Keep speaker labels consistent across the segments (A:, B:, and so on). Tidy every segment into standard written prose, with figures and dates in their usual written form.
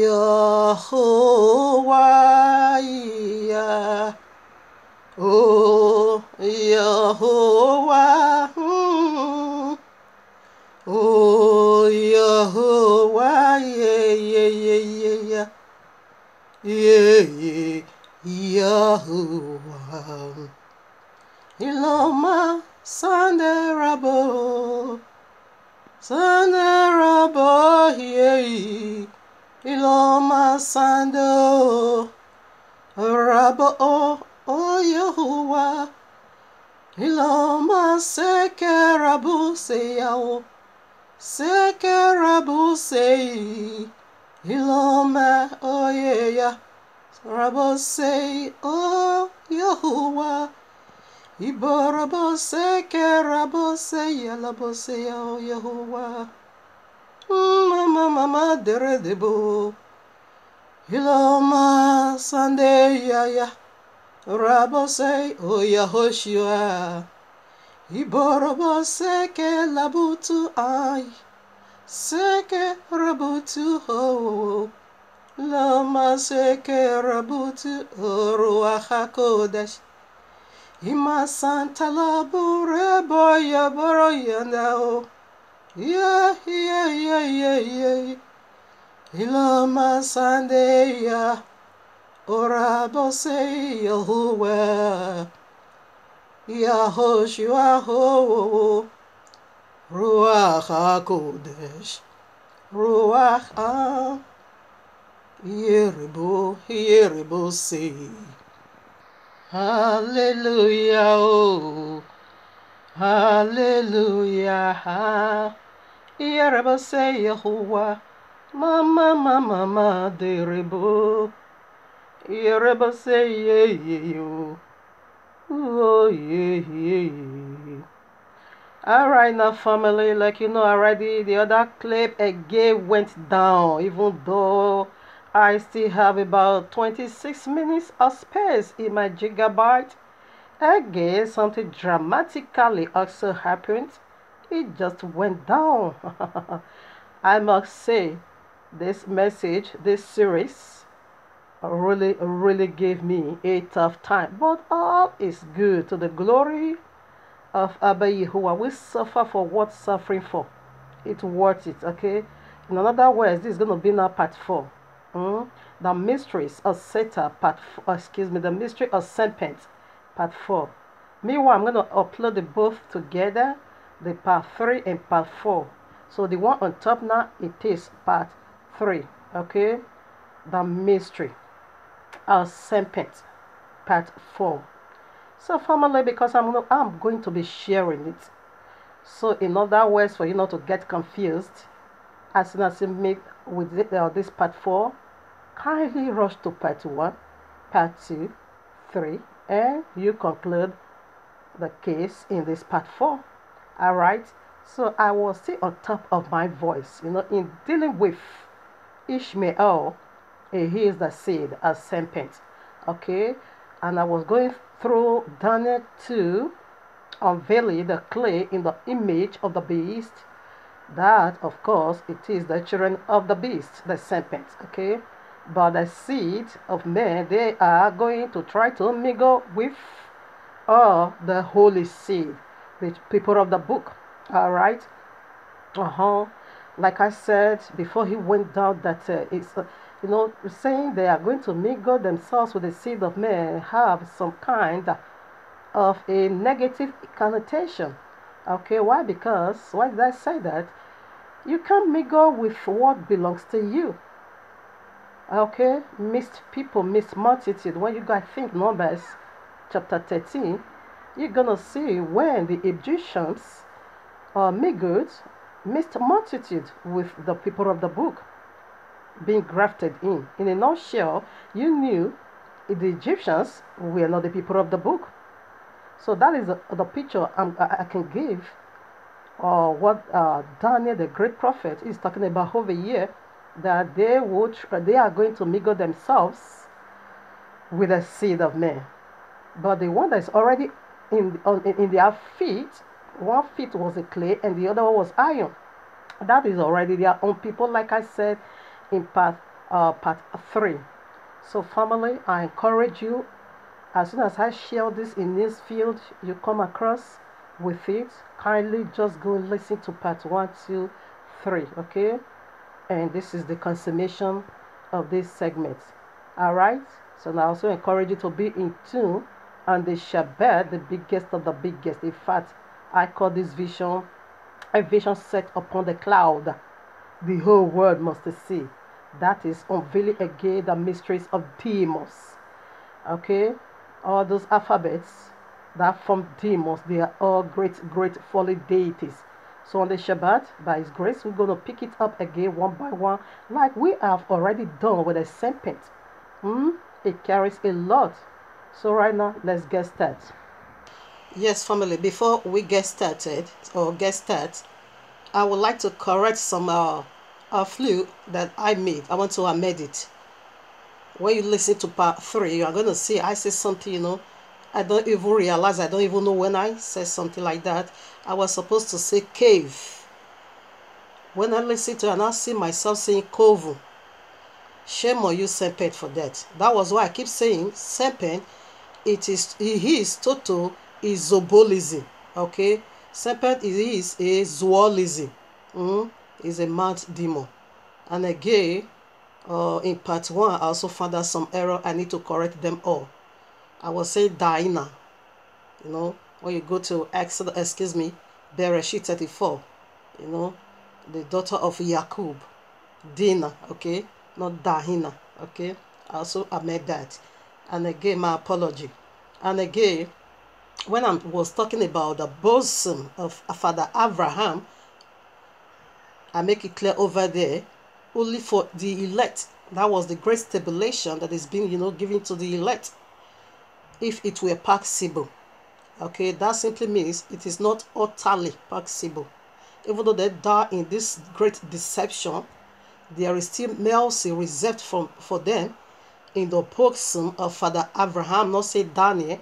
A: Yehovah, oh Yehovah, oh Yehovah, Yehovah, Iloma Sanderabo, Iloma Sando, Rabo, oh Yehovah, Iloma Sekerabu Seyao, Sekerabu Sey, Iloma, oh yeah, Rabo say, oh Yehovah, Iborabo Sekerabo Sey, Yalabo Say, oh Yehovah, Mama Deredebo, Iloma Sunday, yeah. Rabo say, oh Yahoshua, Iborobo seke labutu ay, seke rabutu ho, lama seke rabutu ruach hakodesh, ima santa labure boya boroya nao, yeah, ilama sandeya, orabo say Yahuwah. Yahoshua ho, Ruach HaKodesh, Ruach Yeribo say. Hallelujah, oh, Hallelujah, Yeribo say Yahuwah, Mama, Deribo, Yeribo say, yeah, oh, yeah. Alright now family, like you know already, the other clip again went down, even though I still have about 26 minutes of space in my gigabyte. Again, something dramatically also happened. It just went down. I must say, this message, this series, really gave me a tough time. But all is good to the glory of Abba Yahuwah. We suffer for what suffering for. It's worth it, okay? In other words, this is going to be now part 4. The mysteries of Satan, the mystery of serpent, part 4. Meanwhile, I'm going to upload the both together, the part 3 and part 4. So the one on top now, it is part 3, okay? The mystery of serpent, part 4. So family, because I'm going to be sharing it. So in other words, for you not to get confused, as soon as you meet with this part 4, kindly rush to part 1, part 2, 3, and you conclude the case in this part 4. Alright, so I was still on top of my voice, in dealing with Ishmael. He is the seed, a serpent, okay? And I was going through Daniel 2, unveiling the clay in the image of the beast. That, of course, it is the children of the beast, the serpent, okay? But the seed of men, they are going to try to mingle with the holy seed, the people of the book, all right? Like I said before he went down, that it's saying they are going to mingle themselves with the seed of men, have some kind of a negative connotation. Okay, why? Because, why did I say that? You can't mingle with what belongs to you. Okay, mixed people, mixed multitude. When you guys think Numbers chapter 13, you're gonna see when the Egyptians mingled, mixed multitude with the people of the book, being grafted in. In a nutshell, you knew the Egyptians were not the people of the book. So that is the picture I can give what Daniel, the great prophet, is talking about over here, that they are going to mingle themselves with the seed of men. But the one that is already in their feet, one feet was a clay and the other one was iron. That is already their own people, like I said in part part 3. So family, I encourage you, as soon as I share this in this field you come across with it, kindly just go listen to part 1, 2, 3. Okay, and this is the consummation of this segment. All right, so I also encourage you to be in tune on the Shabbat, the biggest of the biggest. In fact, I call this vision a vision set upon the cloud, the whole world must see. That is unveiling again the mysteries of Deimos. Okay, all those alphabets that form Deimos, they are all great fallen deities. So on the Shabbat, by His grace, we're going to pick it up again one by one, like we have already done with the serpent. It carries a lot. So right now, let's get started. Yes, family, before we get started, I would like to correct some flu that I made. I want to amend it. When you listen to part 3, you are going to see I say something, I don't even realize, I don't even know when I said something like that. I was supposed to say cave. When I listen to it, and I see myself saying kovu. Shame on you, serpent, for that. That was why I keep saying serpent. He is total isobolism. Okay, serpent is a zoologism. Is a mad demon. And again, in part 1, I also found out some error. I need to correct them all. I was saying Dinah. When you go to Exodus, Bereshit 34, the daughter of Jacob, Dinah, okay, not Dahina, okay. I also amend that. And again, my apology. And again, when I was talking about the bosom of Father Abraham, I make it clear over there, only for the elect. That was the great stipulation that is being, given to the elect. If it were possible, okay, that simply means it is not utterly possible. Even though they die in this great deception, there is still mercy reserved for them in the bosom of Father Abraham. Not say Daniel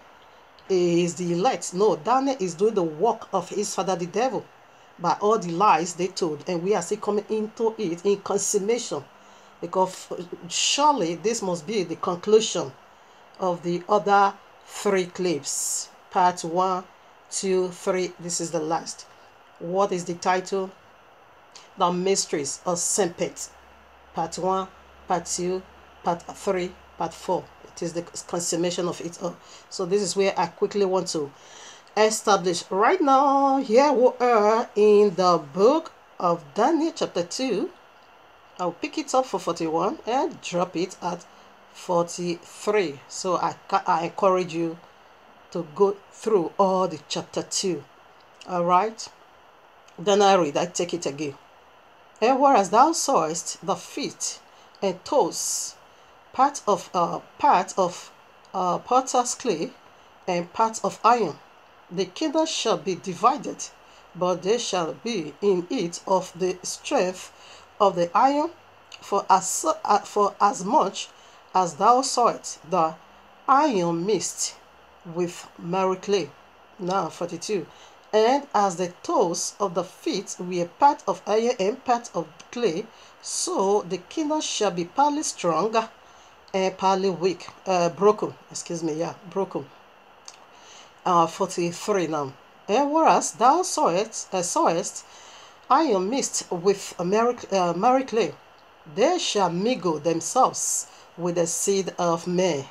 A: is the elect. No, Daniel is doing the work of his father, the devil, by all the lies they told, and we are still coming into it in consummation, because surely this must be the conclusion of the other 3 clips. Part 1, 2, 3. This is the last. What is the title? The Mysteries of Serpent. Part 1, Part 2, Part 3, Part 4. It is the consummation of it all. So this is where I quickly want to establish. Right now, here we are in the book of Daniel chapter 2. I'll pick it up for 41 and drop it at 43. So I encourage you to go through all the chapter 2. All right, then I take it again. And whereas thou sawest the feet and toes, part of potter's clay and part of iron, the kingdom shall be divided, but there shall be in it of the strength of the iron, for as much as thou sawest the iron mixed with merry clay. Now 42. And as the toes of the feet were part of iron and part of clay, so the kingdom shall be partly strong and partly weak, broken. Broken. 43 now. And whereas thou sawest iron mixed with merry clay, they shall mingle themselves with the seed of men,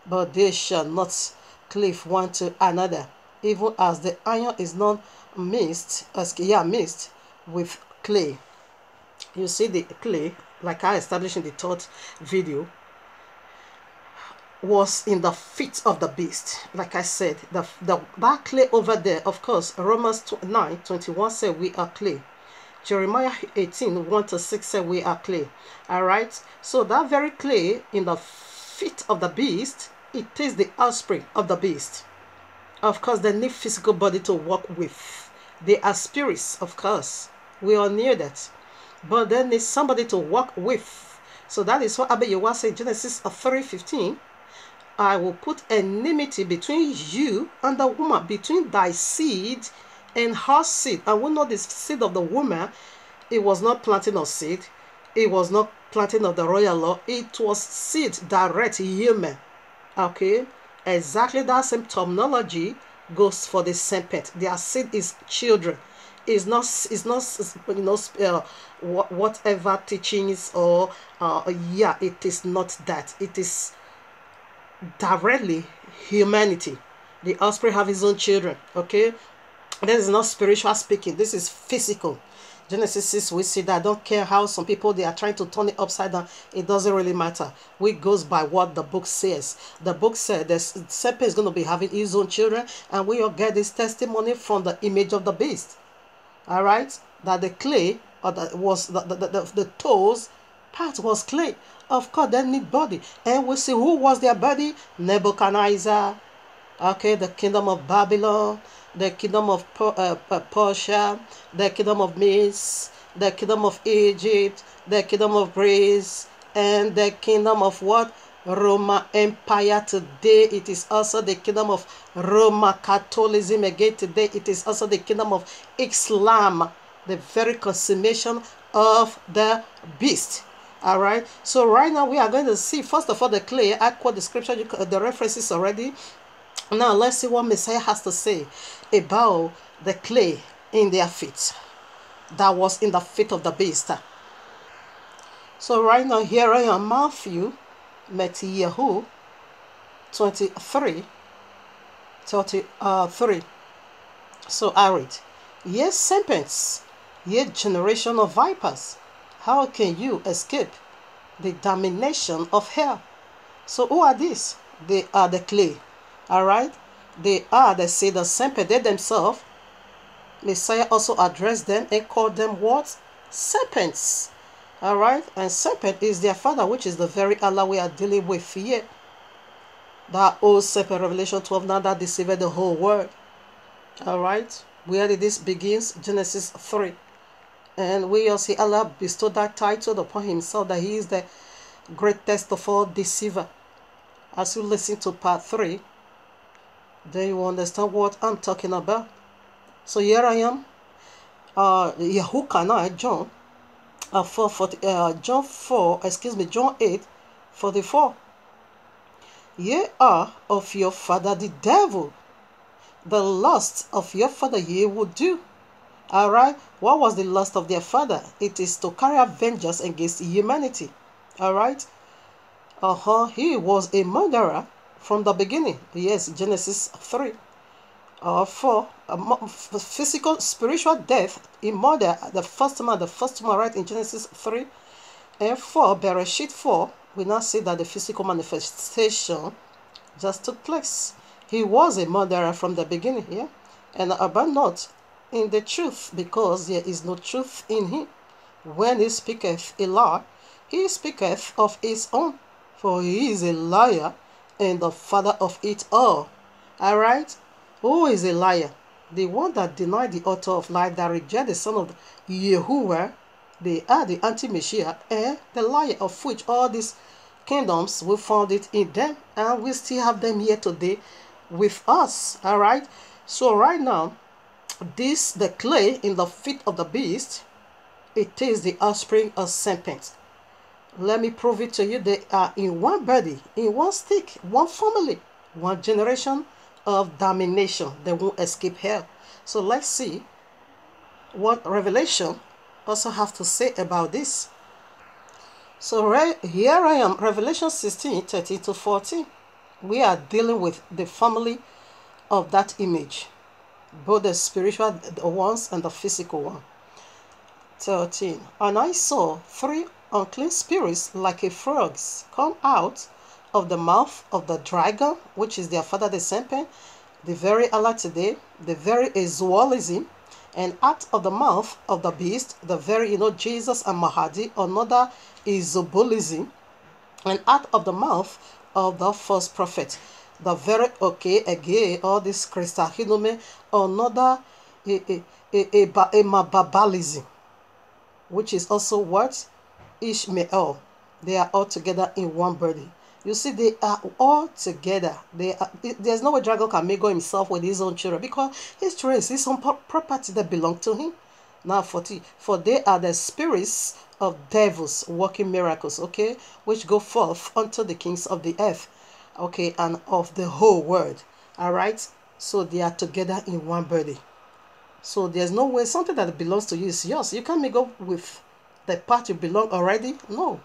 A: but they shall not cleave one to another, even as the iron is not mixed with clay. You see, the clay, like I established in the third video, was in the feet of the beast. Like I said, that clay over there, of course, Romans 9:21 said we are clay. Jeremiah 18:1-6 said we are clay. All right, so that very clay in the feet of the beast, it is the offspring of the beast. Of course, they need physical body to work with. They are spirits, of course. We all knew that. But they need somebody to work with. So that is what Abba Yehowa said, Genesis 3:15. I will put enmity between you and the woman, between thy seed and her seed. And we know the seed of the woman, it was not planting of seed. It was not planting of the royal law. It was seed, direct human. Okay, exactly that same terminology goes for the serpent. Their seed is children. It's not whatever teachings or yeah, it is not that. It is directly humanity. The offspring have his own children. Okay, this is not spiritual speaking. This is physical. Genesis 6, we see that. I don't care how some people they are trying to turn it upside down. It doesn't really matter. We goes by what the book says. The book said the serpent is going to be having his own children, and we all get this testimony from the image of the beast. All right, that the clay or that was the toes part was clay. Of course, they need body, and we see who was their body. Nebuchadnezzar. Okay, the kingdom of Babylon, the kingdom of Persia, the kingdom of Medes, the kingdom of Egypt, the kingdom of Greece, and the kingdom of what? Roman Empire. Today it is also the kingdom of Roman Catholicism. Again today it is also the kingdom of Islam, the very consummation of the beast. All right, so right now we are going to see first of all the clay. I quote the scripture, the references already. Now let's see what Messiah has to say about the clay in their feet that was in the feet of the beast. So right now here I am, Matthew 23 33. So I read, ye serpents, ye generation of vipers, how can you escape the damnation of hell? So who are these? They are the clay. All right, they are the seed of serpent. They themselves, Messiah also addressed them and called them what? Serpents. All right, and serpent is their father, which is the very Allah we are dealing with here. That old serpent, Revelation 12, now that deceived the whole world. All right, where did this begins? Genesis 3. And we also see Allah bestowed that title upon himself, that he is the greatest of all deceiver. As you listen to part 3, then you will understand what I'm talking about. So here I am, Yahukana, John John 8:44. Ye are of your father the devil, the lust of your father ye would do. All right, what was the lust of their father? It is to carry out vengeance against humanity. All right, he was a murderer from the beginning. Yes, Genesis 3. For physical, spiritual death in murder, the first man, right, in Genesis 3. And 4, Bereshit 4, we now see that the physical manifestation just took place. He was a murderer from the beginning, yeah? And abide not in the truth, because there is no truth in him. When he speaketh a lie, he speaketh of his own, for he is a liar and the father of it all. All right? Who is a liar? The one that denied the author of life, that reject the son of Yahuwah. They are the anti-Messiah and the liar, of which all these kingdoms, we found it in them, and we still have them here today with us. All right? So right now, the clay in the feet of the beast, it is the offspring of serpent. Let me prove it to you. They are in one body, in one stick, one family, one generation of damnation. They won't escape hell. So let's see what Revelation also have to say about this. So here I am, Revelation 16:13-14. We are dealing with the family of that image, both the spiritual ones and the physical one. 13. And I saw 3 unclean spirits like a frogs come out of the mouth of the dragon, which is their father the serpent, the very Allah today, the very Zoalism, and out of the mouth of the beast, the very, Jesus and Mahdi, another Isobolism, and out of the mouth of the false prophet, the very, again, all this Christahinome, another Babalism, which is also what? Ishmael. They are all together in one body. You see, they are all together. There's no way dragon can mingle himself with his own children, because his children is his own property that belong to him. Now 40. For they are the spirits of devils working miracles, okay, which go forth unto the kings of the earth, okay, and of the whole world. All right, so they are together in one body. So there's no way something that belongs to you is yours. You can't mingle with the part you belong already. No,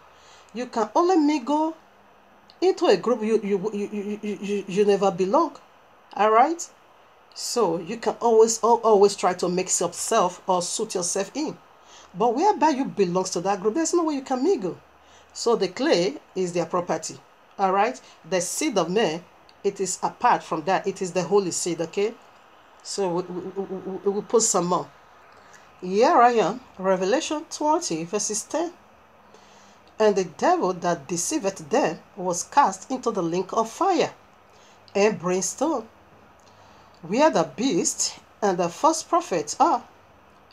A: you can only mingle into a group you never belong. All right, so you can always try to mix yourself or suit yourself in, but whereby you belongs to that group, there's no way you can mingle. So the clay is their property. All right, the seed of man, it is apart from that. It is the holy seed. Okay, so we put some more. Here I am, Revelation 20, verses 10. And the devil that deceiveth them was cast into the lake of fire and brimstone, where the beast and the false prophet are,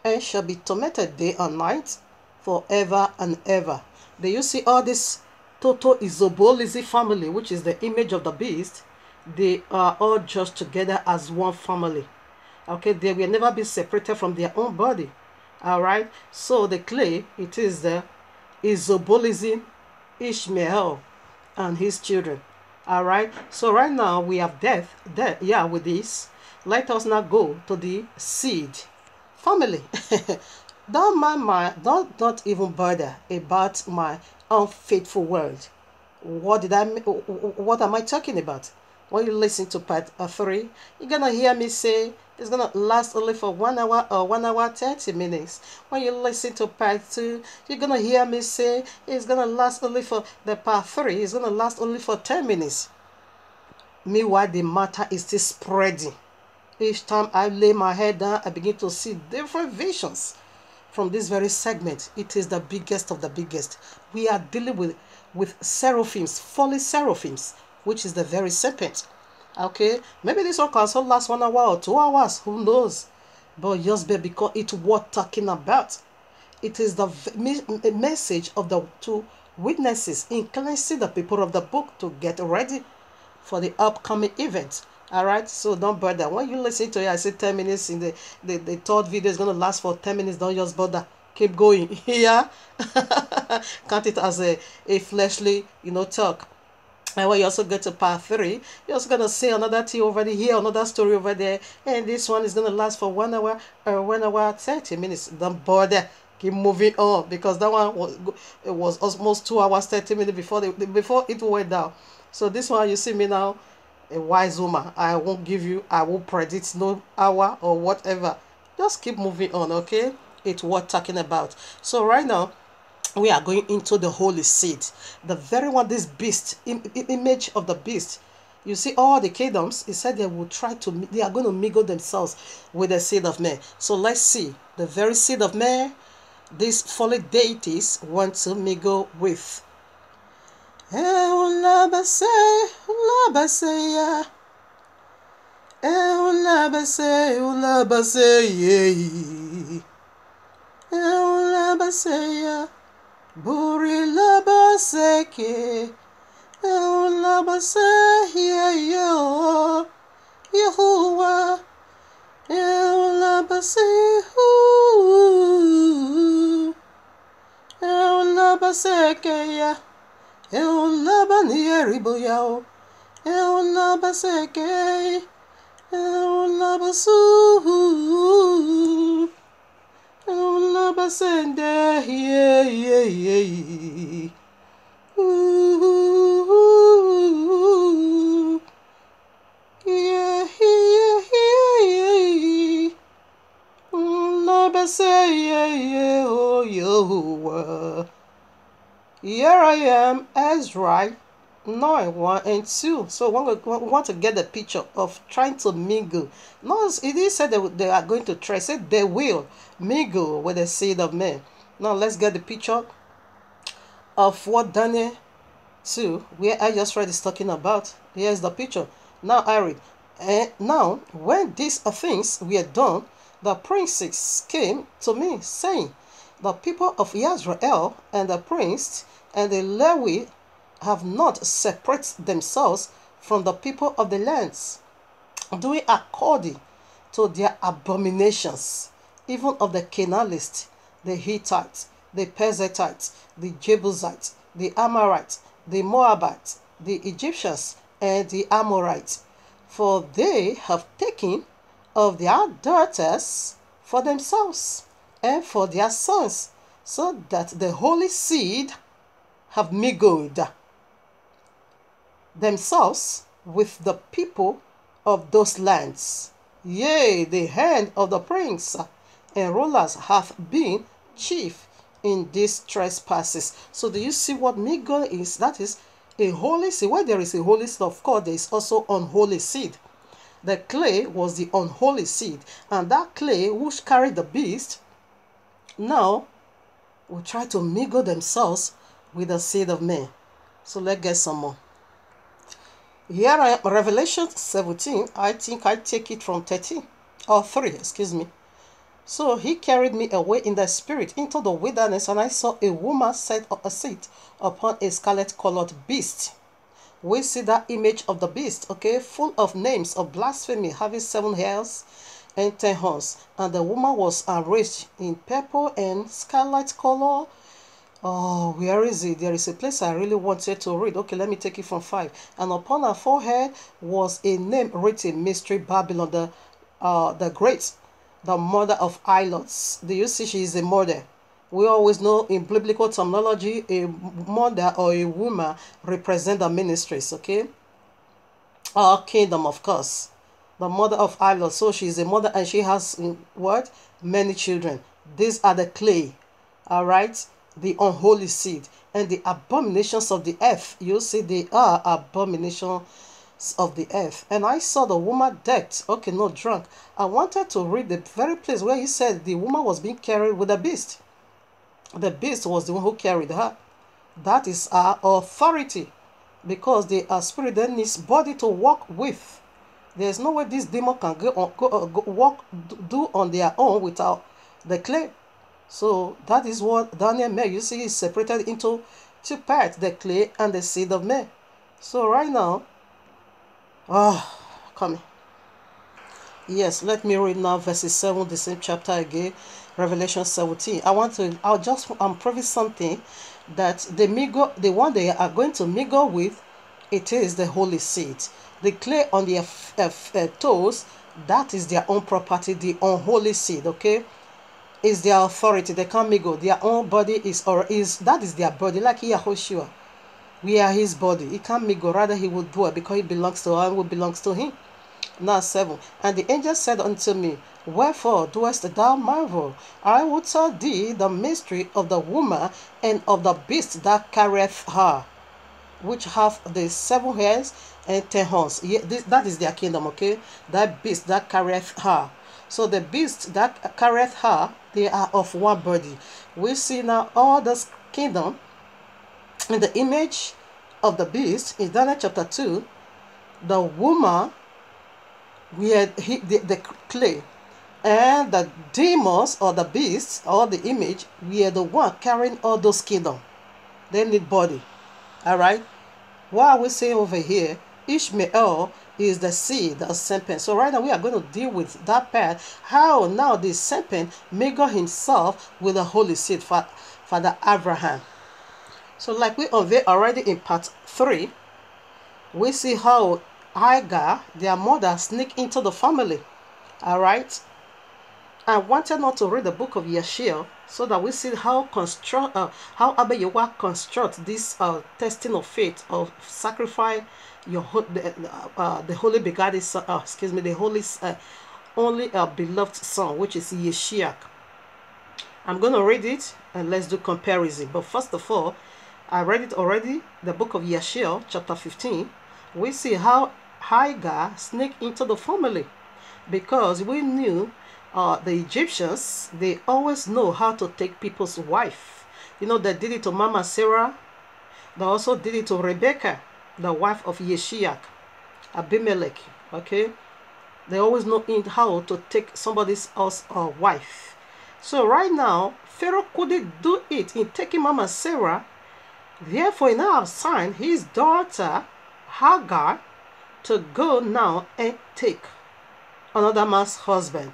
A: and shall be tormented day and night forever and ever. Do you see all this Toto Isobolisi family, which is the image of the beast? They are all just together as one family. Okay, they will never be separated from their own body. All right, so the clay, it is the Isobolism, Ishmael and his children. All right, so right now we have death. Yeah, with this, let us now go to the seed family. Don't mind don't even bother about my unfaithful word. What am I talking about? When you listen to part 3, you're gonna hear me say it's gonna last only for 1 hour or 1 hour 30 minutes. When you listen to part 2, you're gonna hear me say it's gonna last only for the part 3, it's gonna last only for 10 minutes. Meanwhile, the matter is still spreading. Each time I lay my head down, I begin to see different visions from this very segment. It is the biggest of the biggest. We are dealing with seraphims, fallen seraphims, which is the very serpent. Okay, maybe this one can also last 1 hour or 2 hours, who knows? But just because it's worth talking about. It is the message of the two witnesses in cleansing the people of the book to get ready for the upcoming event. All right, so don't bother. When you listen to it, I say 10 minutes in the third video is going to last for 10 minutes. Don't just bother. Keep going. Yeah. Count it as a fleshly, talk. And when you also get to part 3, you're also going to say another thing over here, another story over there. And this one is going to last for 1 hour or 1 hour 30 minutes. Don't bother. Keep moving on, because that one was almost 2 hours 30 minutes before it went down. So this one, you see me now, a wise woman. I won't predict no hour or whatever. Just keep moving on, okay? It's worth talking about. So right now, we are going into the holy seed. The very one, this beast, image of the beast. You see all the kingdoms, he said they are going to mingle themselves with the seed of man. So let's see. The very seed of man, these fallen deities want to mingle with. Buri labaseke, labasaya yo, Yehovah, labasehu, labaseke ya, labanieribo yao, labaseke, labasuhu. Labasende, yeah. Ooh, yeah. Labasaya, oh, yo. Here I am, Ezra 9, 1 and 2. So we want to get the picture of trying to mingle. No, it is said that they are going to try. It said they will mingle with the seed of men. Now let's get the picture of what Daniel 2, where I just read, is talking about. Here's the picture. Now I read. And now when these things were done, the princes came to me, saying, the people of Israel and the prince and the Levi have not separated themselves from the people of the lands, doing according to their abominations, even of the Canaanites, the Hittites, the Perizzites, the Jebusites, the Amorites, the Moabites, the Egyptians, and the Amorites. For they have taken of their daughters for themselves and for their sons, so that the holy seed have mingled themselves with the people of those lands. Yea, the hand of the prince and rulers hath been chief in these trespasses. So do you see what mingle is? That is a holy seed. Where there is a holy seed, of course, there is also unholy seed. The clay was the unholy seed, and that clay which carried the beast now will try to mingle themselves with the seed of men. So let's get some more. Here I am, Revelation 17. I think I take it from 13 or 3, excuse me. So he carried me away in the spirit into the wilderness, and I saw a woman set on a seat upon a scarlet-colored beast. We see that image of the beast, okay, full of names of blasphemy, having 7 heads and 10 horns. And the woman was arrayed in purple and scarlet color. Oh, where is it? There is a place I really wanted to read. Okay, let me take it from 5. And upon her forehead was a name written, Mystery Babylon, the Great, the mother of idols. Do you see she is a mother? We always know in biblical terminology, a mother or a woman represent the ministries, okay? Our kingdom, of course. The mother of idols. So she is a mother and she has, what? Many children. These are the clay, all right? The unholy seed. And the abominations of the earth. You see, they are abominations of the earth. And I saw the woman decked, okay, not drunk. I wanted to read the very place where he said the woman was being carried with a beast. The beast was the one who carried her. That is our authority, because the spirit then needs body to walk with. There's no way this demon can do on their own without the clay. So that is what Daniel made. You see, is separated into 2 parts, the clay and the seed of man. So right now, coming. Yes, let me read now verses 7, the same chapter again, Revelation 17. I'm proving something that the one they are going to mingle with, it is the holy seed. The clay on their toes, that is their own property, the unholy seed, okay? Is their authority. They can't mingle. Their own body that is their body, like Yahushua. We are his body. He can't mingle, rather he will dwell, because he belongs to us and we belongs to him. Now 7. And the angel said unto me, Wherefore doest thou marvel? I will tell thee the mystery of the woman and of the beast that carrieth her, which have the 7 heads and 10 horns. That is their kingdom, okay? That beast that carrieth her. So the beast that carrieth her, they are of one body. We see now all this kingdom in the image of the beast in Daniel chapter 2. The woman, the clay, and the demons or the beasts or the image, we are the one carrying all those kingdoms. They need body. All right. What are we saying over here? Ishmael is the seed, the serpent. So right now we are going to deal with that part. How now the serpent mingle himself with the holy seed, Father Abraham. So like we unveiled already in part 3, we see how Hagar, their mother, sneaked into the family. All right. I wanted not to read the book of Yeshiel so that we see how Abba Yahweh construct this testing of faith, of sacrifice the holy begotten son, the holy only beloved son, which is Yeshiach. I'm going to read it and let's do comparison. But first of all, I read it already, the book of Yeshiel, chapter 15. We see how Hagar sneaked into the family, because we knew the Egyptians, they always know how to take people's wife. You know, they did it to Mama Sarah. They also did it to Rebecca, the wife of Yeshiach, Abimelech. Okay, they always know how to take somebody else's wife. So right now, Pharaoh couldn't do it in taking Mama Sarah. Therefore, he now assigned his daughter Hagar to go now and take another man's husband.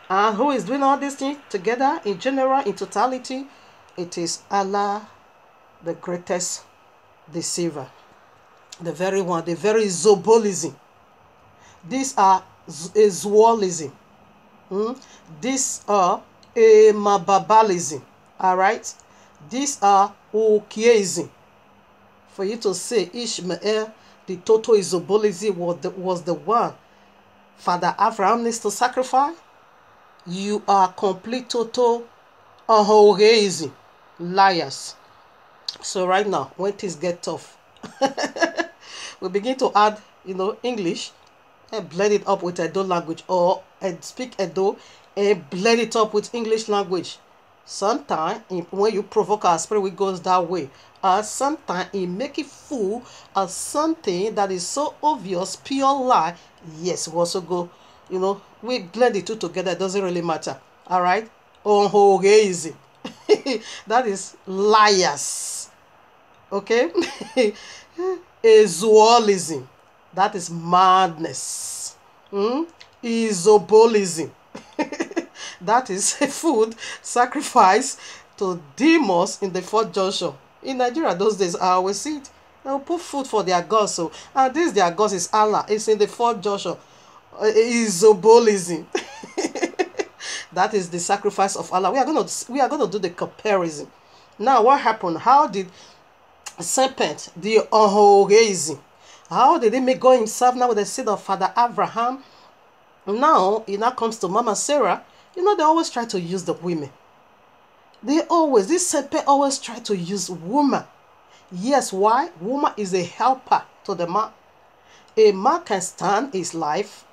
A: And who is doing all these things together in general, in totality? it is Allah, the greatest deceiver. The very one, the very zobolism. These are a zoalism. These are a mababalism. Alright? These are ukieism. For you to say Ishmael, the total isobolism was the one Father Abraham needs to sacrifice, you are complete total ahoreism. Liars. So right now, when things get tough, we begin to add, English and blend it up with Edo language, or and speak Edo and blend it up with English language. Sometimes when you provoke our spirit, it goes that way. Sometimes it make it fool of something that is so obvious, pure lie. Yes, we also go, we blend the two together. It doesn't really matter. All right? Onhogeism. That is liars. Okay? Ezuolism. That is madness. Isobolism. That is food sacrifice to demons in the fourth junction. In Nigeria those days, I always see it. They'll put food for their gods. So, and this their gods is Allah. It's in the fourth junction. Isobolism. That is the sacrifice of Allah. We are gonna do the comparison. Now, what happened? How did serpent, the Ahoreism, how did he make God himself now with the seed of Father Abraham? Now, it now comes to Mama Sarah. They always try to use the women. This serpent always try to use woman. Yes, why? Woman is a helper to the man. A man can stand his life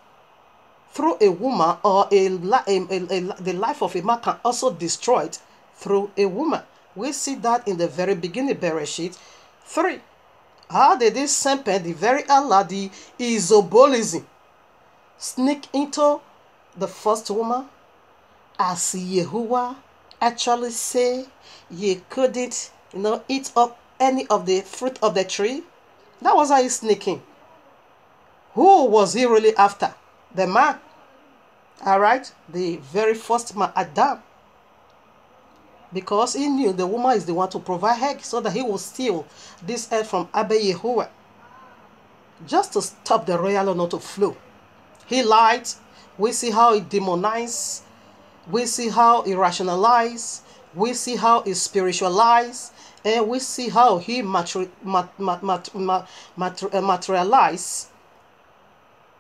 A: through a woman, or the life of a man can also destroy it through a woman. We see that in the very beginning, Bereshit 3. How did this serpent, the very Allah, the isobolism, sneak into the first woman? As Yehovah actually say, you couldn't, eat up any of the fruit of the tree. That was how he's sneaking. Who was he really after? The man. Alright? The very first man, Adam. Because he knew the woman is the one to provide egg, so that he will steal this egg from Abba Yehovah, just to stop the royal honor to flow. He lied. We see how he demonized. We see how he rationalized. We see how he spiritualized. And we see how he materialized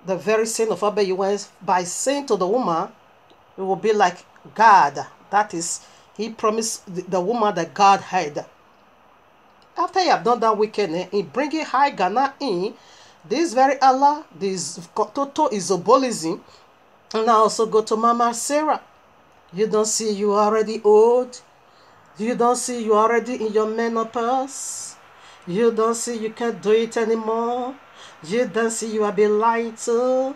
A: the very sin of Abba Yehovah by saying to the woman, it will be like God. That is, he promised the woman that God had. After he have done that wickedness, he bringing high Ghana in, this very Allah, this total isobolism, and now also go to Mama Sarah. You don't see you already old. You don't see you already in your menopause. You don't see you can't do it anymore. You don't see you have been lied to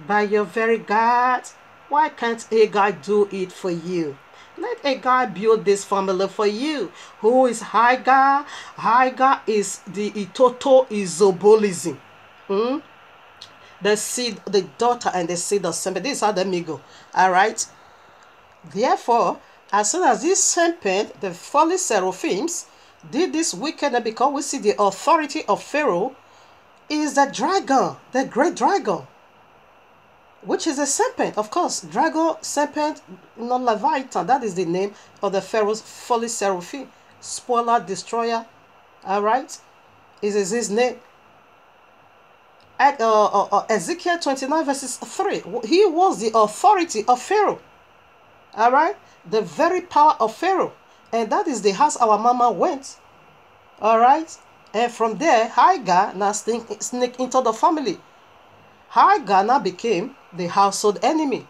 A: by your very God. Why can't a guy do it for you? Let a guy build this family for you. Who is Hagar? Hagar is the total isobolism. The seed, the daughter and the seed of serpent. This is how they go. Alright? Therefore, as soon as this serpent, the fallen seraphims, did this wickedness, because we see the authority of Pharaoh is the dragon, the great dragon, which is a serpent, of course. Dragon, serpent, Leviathan. That is the name of the Pharaoh's fallen seraphim. Spoiler, destroyer. Alright? Is his name. At Ezekiel 29 verses 3. He was the authority of Pharaoh. Alright? The very power of Pharaoh. And that is the house our mama went. Alright? And from there, Hagar now sneak into the family. Hagar now became the household enemy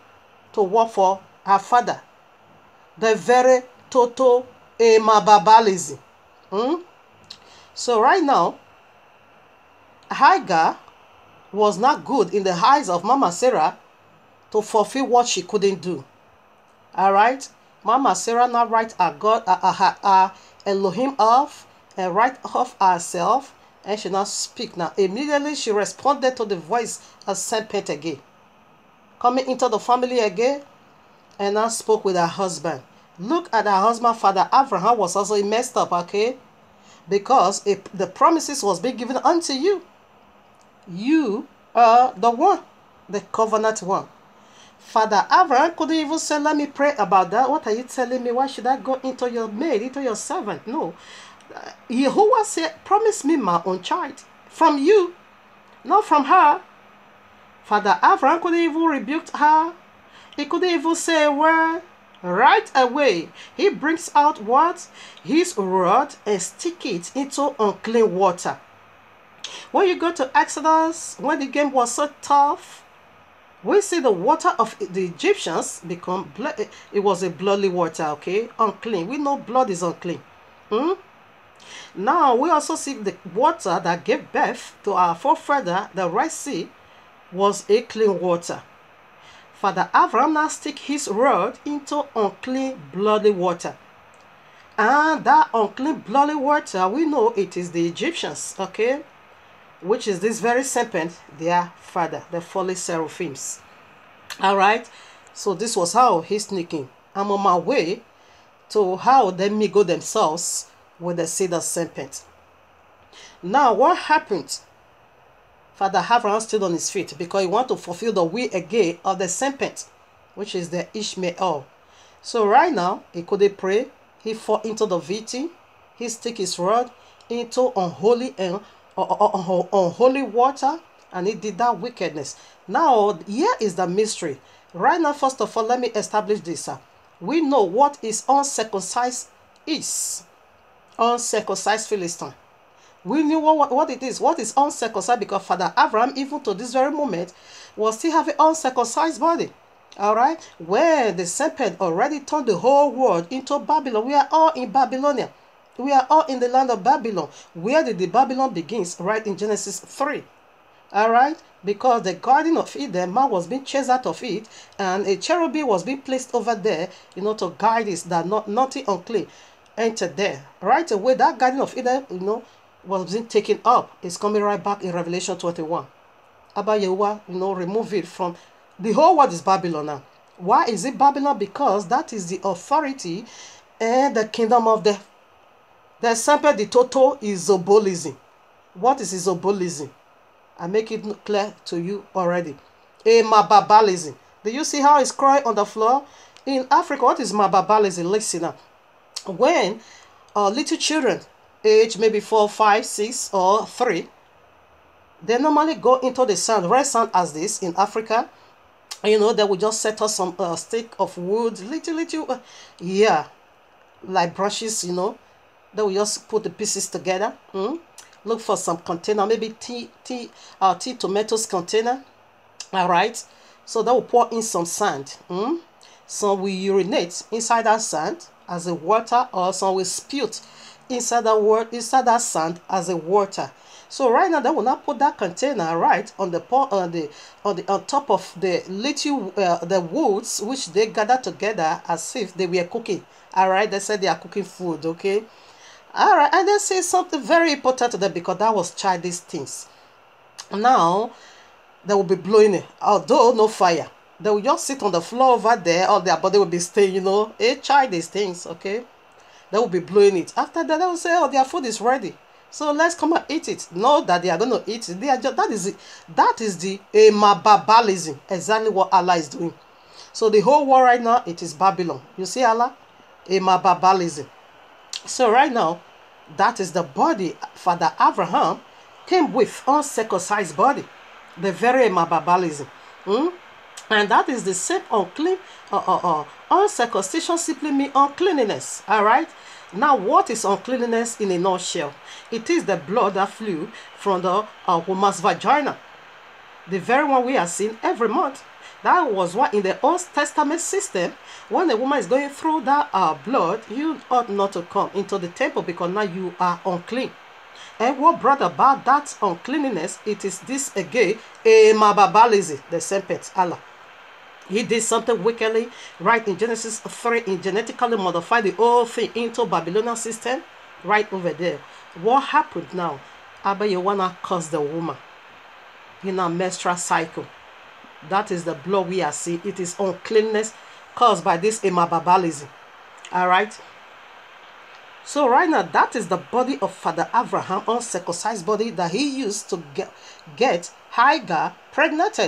A: to work for her father. The very total emababalism. So right now, Hagar was not good in the eyes of Mama Sarah to fulfill what she couldn't do. Alright? Mama Sarah now write her Elohim off and write off herself, and she now speak. Now immediately she responded to the voice of serpent again, coming into the family again, and now spoke with her husband. Look at her husband, Father Abraham, was also messed up, okay? Because the promises was being given unto you. You are the one, the covenant one. Father Abraham couldn't even say, let me pray about that. What are you telling me? Why should I go into your maid, into your servant? No. Yehovah said, promise me my own child. From you, not from her. Father Abraham couldn't even rebuke her. He couldn't even say a word. Right away, he brings out what? His rod and stick it into unclean water. When you go to Exodus, when the game was so tough, we see the water of the Egyptians become blood. It was a bloody water, okay? Unclean. We know blood is unclean. Now, we also see the water that gave birth to our forefather, the Red Sea, was a clean water. Father Abraham now stick his rod into unclean bloody water. And that unclean bloody water, we know it is the Egyptians, okay? Which is this very serpent, their father, the fallen seraphims. Alright, so this was how he's sneaking. I'm on my way to how they mingle themselves with the seed of serpent. Now, what happened? Father Abraham stood on his feet because he wanted to fulfill the will again of the serpent, which is the Ishmael. So right now, he couldn't pray. He fell into the VT. He stick his rod into unholy and unholy water, and he did that wickedness. Now, here is the mystery. Right now, first of all, let me establish this. We know what is uncircumcised is. Uncircumcised Philistine. We knew what it is. What is uncircumcised? Because Father Abraham, even to this very moment, was still having uncircumcised body. Alright? Where the serpent already turned the whole world into Babylon. We are all in Babylonia. We are all in the land of Babylon. Where did the Babylon begins? Right in Genesis 3. Alright? Because the Garden of Eden, man was being chased out of it, and a cherubim was being placed over there, to guide us that nothing unclean entered there. Right away, that Garden of Eden, was being taken up. It's coming right back in Revelation 21. Abba Yehovah, remove it from the whole world is Babylon now. Why is it Babylon? Because that is the authority and the kingdom of the serpent. The total is Zobolism. What is Zobolism? I make it clear to you already. A Mababalism. Do you see how it's crying on the floor? In Africa, what is Mababalism? Listen now. When little children, age maybe 4, 5, 6, or 3, they normally go into the sand, red sand as this in Africa. They will just set us some stick of wood, little, like brushes, They will just put the pieces together. Look for some container, maybe tea tomatoes container. All right. So they will pour in some sand. Some will urinate inside that sand as a water, or some will spit inside that sand as a water. So right now they will not put that container right on top of the little the woods which they gather together as if they were cooking. All right, they said they are cooking food. Okay, all right, and they say something very important to them because that was childish things. Now they will be blowing it, although no fire. They will just sit on the floor over there, or their body will be staying. Childish things. Okay. They will be blowing it. After that, they will say, "Oh, their food is ready. So let's come and eat it." Not that they are going to eat it. They are just, that is the Mababalism. Exactly what Allah is doing. So the whole world right now, it is Babylon. You see Allah? Mababalism. So right now, that is the body Father Abraham came with, uncircumcised body. The very Mababalism. And that is the same unclean, uncircumcision simply means uncleanliness. All right. Now, what is uncleanliness in a nutshell? It is the blood that flew from the woman's vagina, the very one we are seeing every month. That was why in the Old Testament system, when a woman is going through that blood, you ought not to come into the temple because now you are unclean. And what brought about that uncleanliness? It is this again, Mababalism, the serpent, Allah. He did something wickedly, right in Genesis 3, in genetically modified the whole thing into Babylonian system, right over there. What happened now? Abba, you wanna curse the woman in a menstrual cycle. That is the blood we are seeing. It is uncleanness caused by this Mababalism. All right. So right now, that is the body of Father Abraham, uncircumcised body that he used to get Hagar pregnant.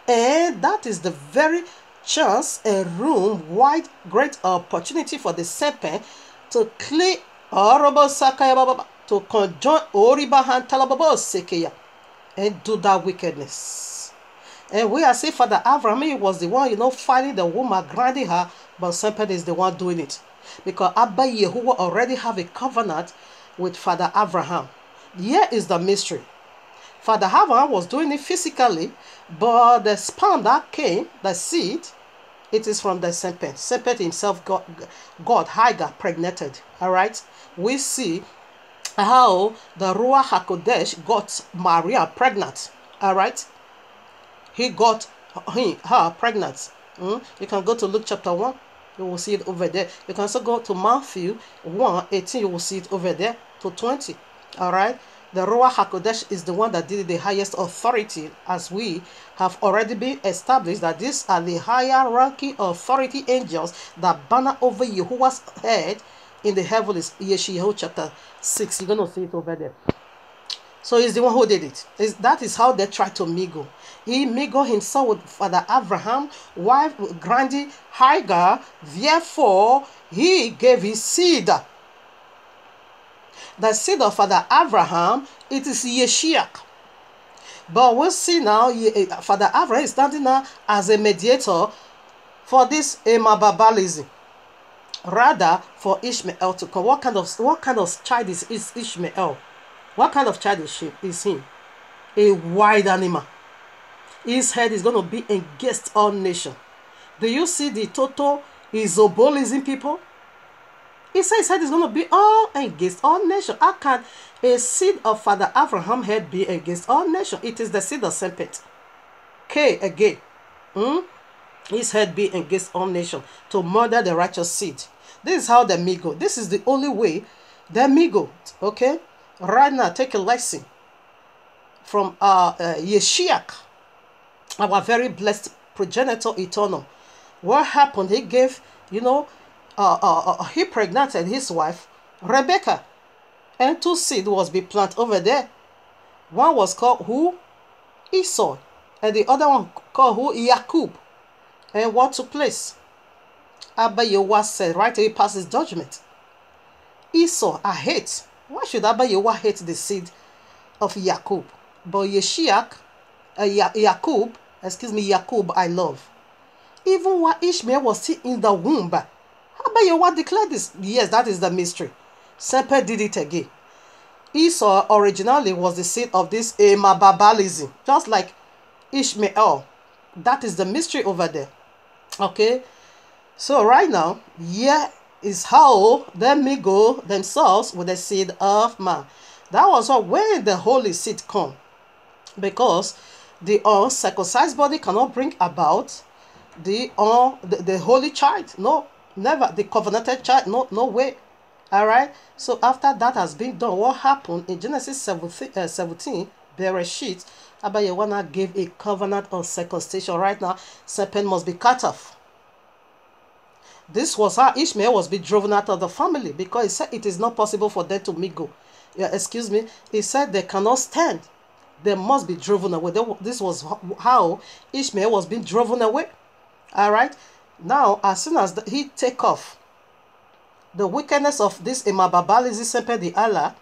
A: And that is the very chance, a room, wide, great opportunity for the serpent to clear to conjoin Oribahan Talababo Sekeya and do that wickedness. And we are saying Father Abraham, he was the one, finding the woman, grinding her, but serpent is the one doing it. Because Abba Yehovah already have a covenant with Father Abraham. Here is the mystery. Father Abraham was doing it physically, but the sperm that came, the seed, it is from the serpent. Serpent himself got Hagar pregnant. All right. We see how the Ruach HaKodesh got Maria pregnant. All right. He got her pregnant. You can go to Luke chapter 1. You will see it over there. You can also go to Matthew 1:18. You will see it over there to 20. All right. The Ruach HaKodesh is the one that did the highest authority, as we have already been established that these are the higher ranking authority angels that banner over Yahuwah's head in the heavens. Yeshayahu chapter 6. You're going to see it over there. So he's the one who did it. That is how they tried to mingle. He mingled himself with Father Abraham, wife Grandi Hagar. Therefore, he gave his seed. The seed of Father Abraham, it is Yeshiach. But we'll see now, Father Abraham is standing now as a mediator for this Emababalism. Rather, for Ishmael to come. What kind of child is Ishmael? What kind of child is he? A wild animal. His head is going to be against all nations. Do you see the total Isobolism people? He says his head is going to be all against all nations. How can a seed of Father Abraham head be against all nations? It is the seed of serpent. K again. His head be against all nations to murder the righteous seed. This is how they mingle. This is the only way they mingle. Okay? Right now, take a lesson from Yeshiach, our very blessed progenitor eternal. What happened? He gave, he pregnanted his wife, Rebecca, and 2 seed was be planted over there. One was called who? Esau, and the other one called who? Jacob. And what took place? Abba Yehovah said, right till he passes judgment. Esau, I hate. Why should Abba Yehovah hate the seed of Jacob? But Jacob, Jacob, I love. Even while Ishmael was still in the womb, Abba Yehovah declared this. Yes, that is the mystery. Serpent did it again. Esau originally was the seed of this Emababalism, just like Ishmael. That is the mystery over there. Okay? So right now, here is how they mingle themselves with the seed of man. That was when the holy seed come. Because the uncircumcised body cannot bring about the holy child. No, never. The covenanted child, no way. All right. So after that has been done, what happened in Genesis 17, Bereshit, Abba Yehovah gave a covenant on circumcision. Right now, serpent must be cut off. This was how Ishmael was being driven out of the family, because he said it is not possible for them to mingle. Excuse me. He said they cannot stand. They must be driven away. This was how Ishmael was being driven away. All right. Now, as soon as he take off the wickedness of this Emababalism, Semper the Allah,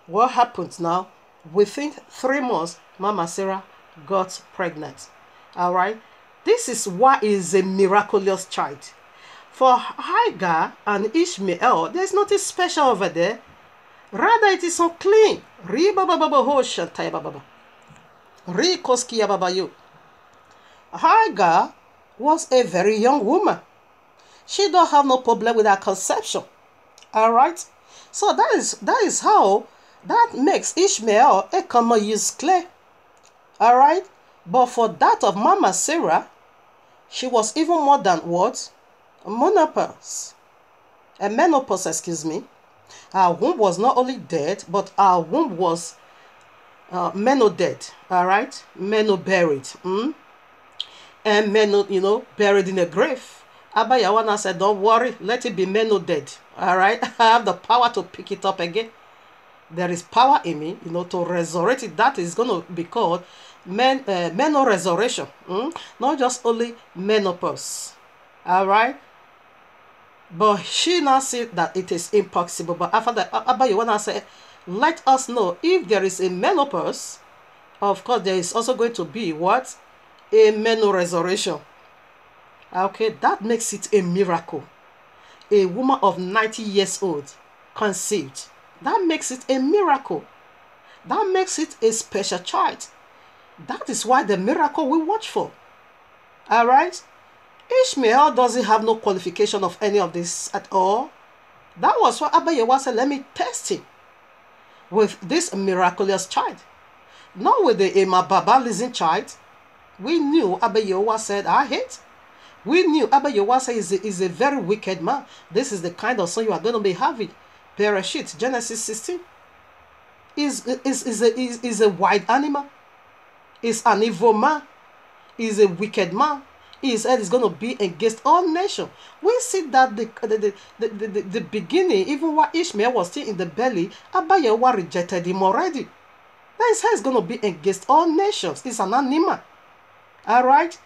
A: what happens now? Within 3 months, Mama Sarah got pregnant. All right. This is why it is a miraculous child. For Hagar and Ishmael, there's nothing special over there. Rather, it is unclean. Hagar was a very young woman. She don't have no problem with her conception. All right. So that is how that makes Ishmael a common use clay. All right. But for that of Mama Sarah, she was even more than what? Menopause, excuse me. Her womb was not only dead, but her womb was dead. All right, buried, and buried in a grave. Abba Yawana said, don't worry, let it be dead. All right, I have the power to pick it up again. There is power in me, to resurrect it. That is going to be called resurrection. Not just only menopause. All right. But she now said that it is impossible. But after that, Abba Yawana said, let us know if there is a menopause. Of course, there is also going to be what? A resurrection. Okay, that makes it a miracle. A woman of 90 years old conceived. That makes it a miracle. That makes it a special child. That is why the miracle we watch for. All right? Ishmael doesn't have no qualification of any of this at all. That was why Abba Yewa said, let me test him with this miraculous child. Not with the Emababalism child. We knew Abba Yewa said, I hate. We knew Abba Yewa said is a very wicked man. This is the kind of son you are going to be having. Bereshit, Genesis 16. Is a wild animal. Is an evil man. Is a wicked man. His head is going to be against all nations. We see that the beginning, even while Ishmael was still in the belly, Abba Yewa rejected him already. That his head is going to be against all nations. It's an animal. Alright?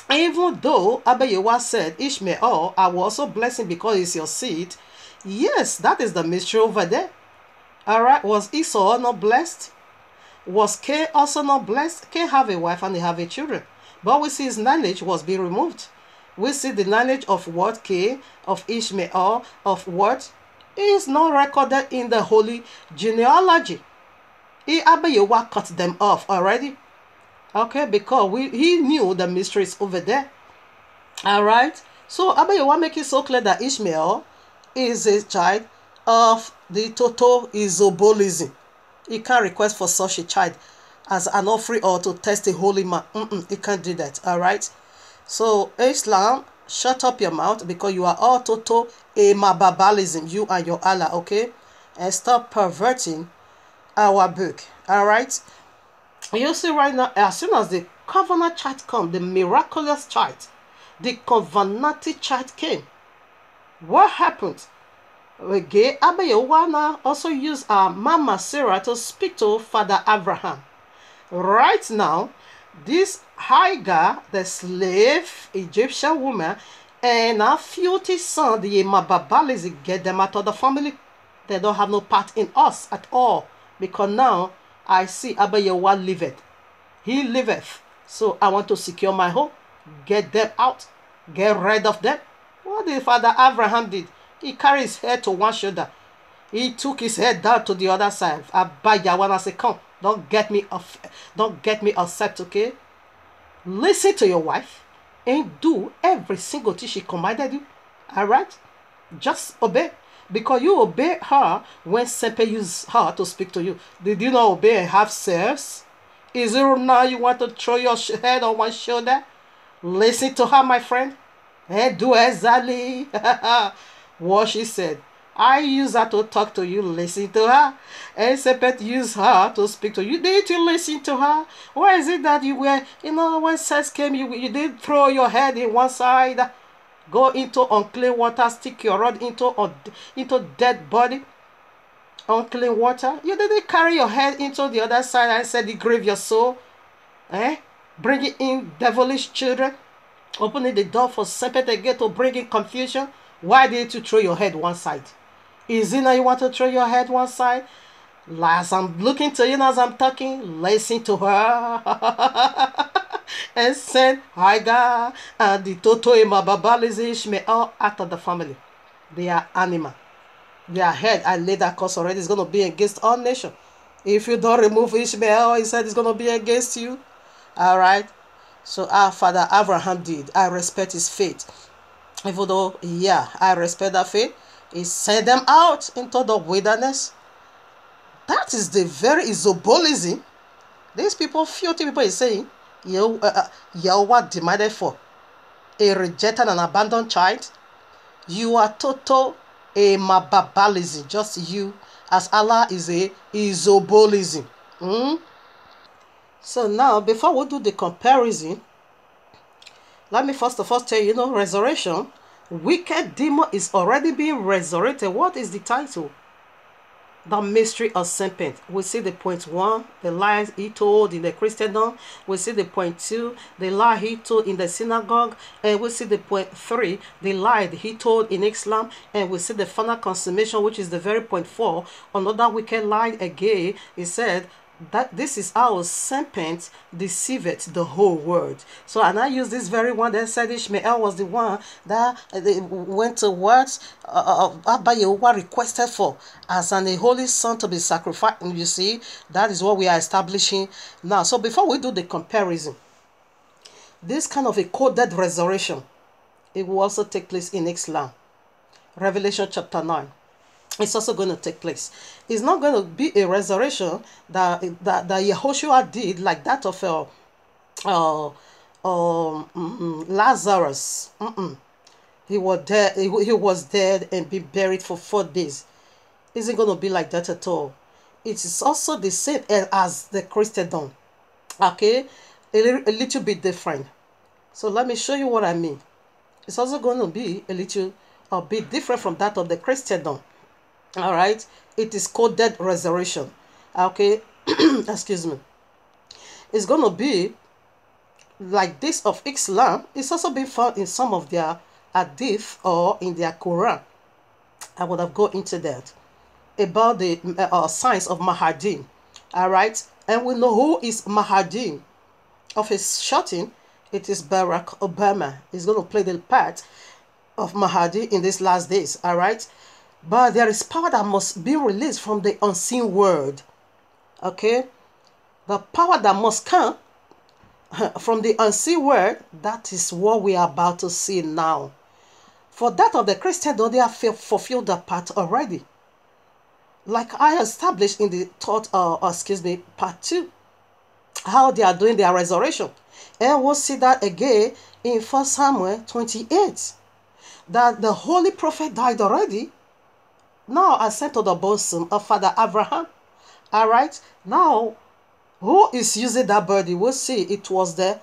A: Even though Abba Yewa said, Ishmael, I will also bless him because he's your seed. Yes, that is the mystery over there. Alright? Was Esau not blessed? Was Cain also not blessed? Cain have a wife and they have a children. But we see his lineage was being removed. We see the lineage of what? Cain, of Ishmael, of what? Is not recorded in the holy genealogy. Abba Yewa cut them off already. Okay, because he knew the mysteries over there. Alright. So Abba Yewa make it so clear that Ishmael is a child of the total isobolism. He can't request for such a child as an offering or to test a holy man. He can't do that. Alright. So Islam, shut up your mouth because you are all total Emababalism, you and your Allah, okay? And stop perverting our book. Alright. You see right now, as soon as the covenant child come, the miraculous child, the covenanted child came, what happened? Again, Abba Yewa also used Mama Sarah to speak to Father Abraham. Right now, this Hagar, the slave Egyptian woman, and her filthy son, the Emababalism, get them out of the family. They don't have no part in us at all. Because now, I see Abba Yewa liveth. He liveth. So I want to secure my home. Get them out. Get rid of them. What did Father Abraham did? He carried his head to one shoulder. He took his head down to the other side. Abba Yewa said, come, don't get me upset, okay? Listen to your wife and do every single thing she commanded you. Alright? Just obey. Because you obey her when Sempe used her to speak to you. Did you not obey and have sense? Is it now you want to throw your head on one shoulder? Listen to her, my friend. And do exactly what she said. I use her to talk to you. Listen to her. And Sempe used her to speak to you. Did you listen to her? Why is it that you were, when sex came, you did throw your head in one side? Go into unclean water, stick your rod into dead body, unclean water. You didn't carry your head into the other side and said, "Grieve your soul." Bringing in devilish children, opening the door for serpent again to bring in confusion. Why did you throw your head one side? Is it now you want to throw your head one side? As I'm looking to you, as I'm talking, listen to her. And send Hagar and the Toto Emababalism Ishmael out of the family. They are animal. Their head, I laid that curse already, is going to be against all nations. If you don't remove Ishmael, he said it's going to be against you. Alright. So our father Abraham did. I respect his faith. Even though, I respect that faith. He sent them out into the wilderness. That is the very isobolism. These people, filthy people, is saying, Yahweh demanded for a rejected and abandoned child. You are total Emababalism, just you, as Allah is a isobolism. So now, before we do the comparison, Let me first of all tell you, resurrection. Wicked demon is already being resurrected. What is the title? The mystery of serpent. We see the point one, the lies he told in the Christendom. We see the point two, the lie he told in the synagogue. And we see the point three, the lie he told in Islam. And we see the final consummation, which is the very point four. Another wicked lie again. He said that this is how serpent deceiveth the whole world. So, and I use this very one that said Ishmael was the one that went to what Abba Yehovah requested for as a holy son to be sacrificed. And you see, that is what we are establishing now. So before we do the comparison, this kind of a coded resurrection, it will also take place in Islam. Revelation chapter 9. It's also going to take place. It's not going to be a resurrection that Yehoshua did like that of Lazarus. He was dead. He was dead and be buried for 4 days. Isn't going to be like that at all. It is also the same as the Christendom. Okay, a little bit different. So let me show you what I mean. It's also going to be a bit different from that of the Christendom. All right, it is coded resurrection. Okay, excuse me. It's going to be like this of Islam. It's also been found in some of their hadith or in their Quran. I would have gone into that about the signs of Mahdi. All right, and we know who is Mahdi. Of his shouting, it is Barack Obama. He's going to play the part of Mahdi in these last days. All right. But there is power that must be released from the unseen world. Okay? The power that must come from the unseen world, that is what we are about to see now. For that of the Christian, they have fulfilled that part already. Like I established in the thought, part 2, how they are doing their resurrection. And we'll see that again in 1 Samuel 28. That the holy prophet died already. Now I sent to the bosom of Father Abraham. All right. Now, who is using that body? We'll see. It was the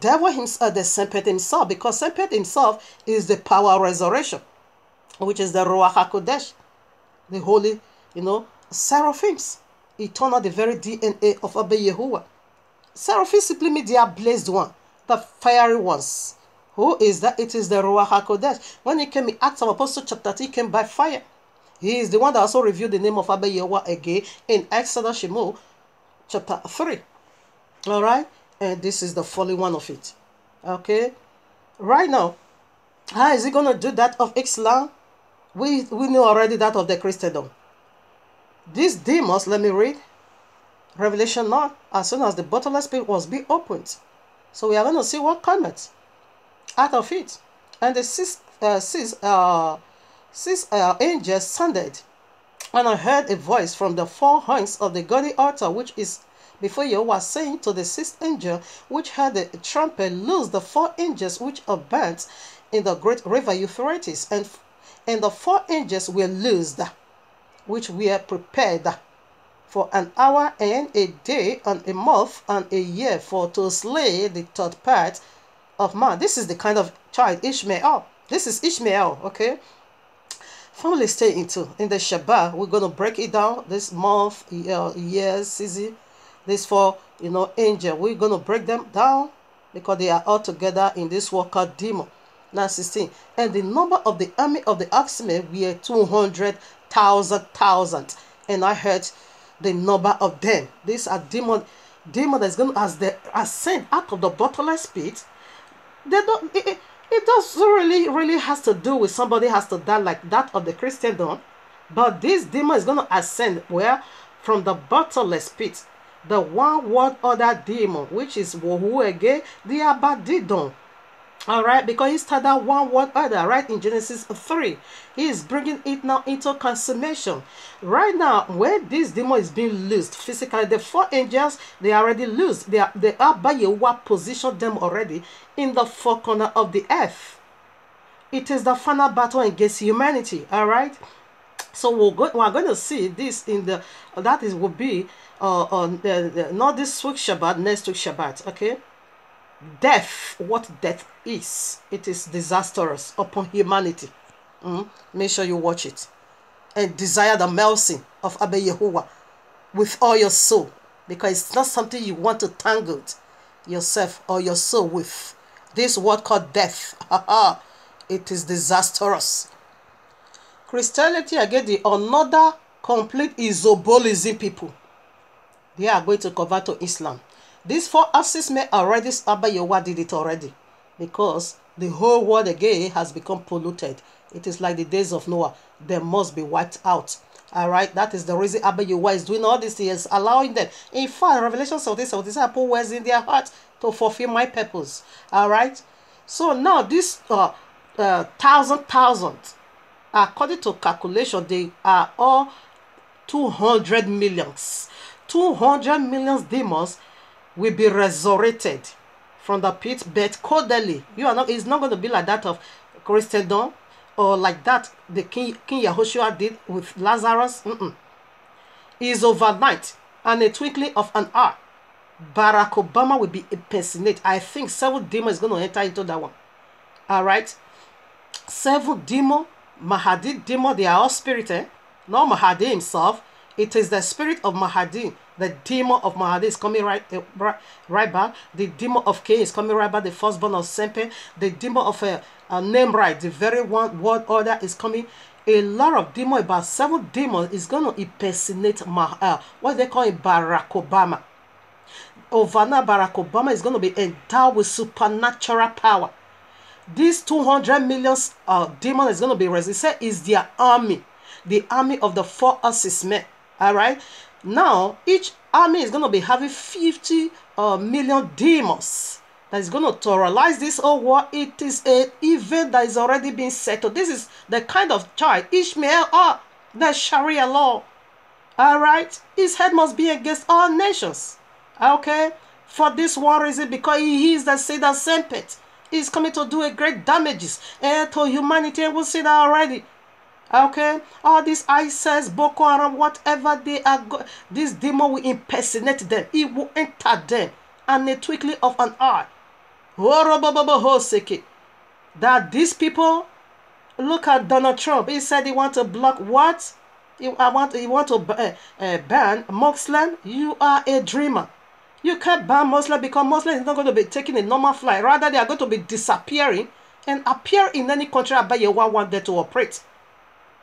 A: devil himself, the serpent himself, because serpent himself is the power of resurrection, which is the Ruach HaKodesh, the holy, seraphims, eternal, the very DNA of Abba Yehovah. Seraphim simply means they are blessed one, the fiery ones. Who is that? It is the Ruach HaKodesh. When he came in Acts of Apostles chapter 3, he came by fire. He is the one that also revealed the name of Abba Yehovah again in Exodus Shemo chapter 3. All right? And this is the following one of it. Okay? Right now, how is he going to do that of Islam? We know already that of the Christendom. These demons, let me read. Revelation 9, as soon as the bottomless pit was being opened. So we are going to see what comes out of it. And the six angels sounded, and I heard a voice from the 4 horns of the golden altar, which is before Yehovah, saying to the 6th angel, which had the trumpet, loose the 4 angels which are burnt in the great river Euphrates. And the 4 angels were loosed, which were prepared for an hour and a day and a month and a year, for to slay the 3rd part of man. This is the kind of child Ishmael. This is Ishmael, okay? Family stay in the Shabbat. We're going to break it down this month, year, season. This 4, angel. We're going to break them down because they are all together in this work called demon. Now 16. And the number of the army of the oxen were 200,000. And I heard the number of them. These are demon that's going to, as they ascend out of the bottomless pit. They don't. It does really has to do with somebody has to die like that of the Christendom. But this demon is going to ascend where? From the bottomless pit. The one word other demon, which is Wohu again, the Abadidon. Alright, because he started one word other, right, in Genesis 3. He is bringing it now into consummation. Right now, when this demon is being loosed, physically, the 4 angels, they are already loosed. They are by Yehovah positioned them already in the 4 corners of the earth. It is the final battle against humanity, alright? So we're going to see this in the, will be, not this week Shabbat, next week Shabbat, okay? Death, what death is, it is disastrous upon humanity. Make sure you watch it. And desire the mercy of Abba Yehovah with all your soul, because it's not something you want to tangle yourself or your soul with. This word called death, it is disastrous. Christianity, again, the another complete isobolism people. They are going to convert to Islam. These 4 axis men already, Abba Yehovah did it already, because the whole world again has become polluted. It is like the days of Noah. They must be wiped out. All right, that is the reason Abba Yehovah is doing all this. He is allowing them. In fact, Revelation 17:17, I put words in their heart to fulfill my purpose. All right. So now this thousand, according to calculation, they are all 200 millions. 200 million demons will be resurrected from the pit, but codally, you are not. It's not going to be like that of Christendom, or like that the King Yahushua did with Lazarus. Is overnight and a twinkling of an eye. Barack Obama will be impersonated. I think 7 demons is going to enter into that one. All right, 7 demons, Mahdi demon. They are all spirit, not Mahdi himself. It is the spirit of Mahdi. The demon of Mahdi is coming right back. The demon of Cain is coming right back. The firstborn of Sempe. The demon of Nimrod, the very one world order, is coming. A lot of demons, about 7 demons, is going to impersonate what they call it, Barack Obama. Overnight, Barack Obama is going to be endowed with supernatural power. These 200 million demons is going to be resisted. Is their army, the army of the 4 axis men. All right. Now, each army is going to be having 50 million demons that is going to terrorize this whole war. It is an event that is already being settled. This is the kind of child Ishmael are. The Sharia law. All right. His head must be against all nations. Okay. For this one reason, because he is the seed of Sempet. He's coming to do a great damages to humanity, and we'll see that already. Okay, all these ISIS, Boko Haram, whatever they are, this demon will impersonate them. It will enter them, and a twinkling of an eye. That these people, look at Donald Trump. He said he want to block what? He want to ban Muslim. You are a dreamer. You can't ban Muslim because Muslim is not going to be taking a normal flight. Rather, they are going to be disappearing and appear in any country Abba Yehovah want them to operate.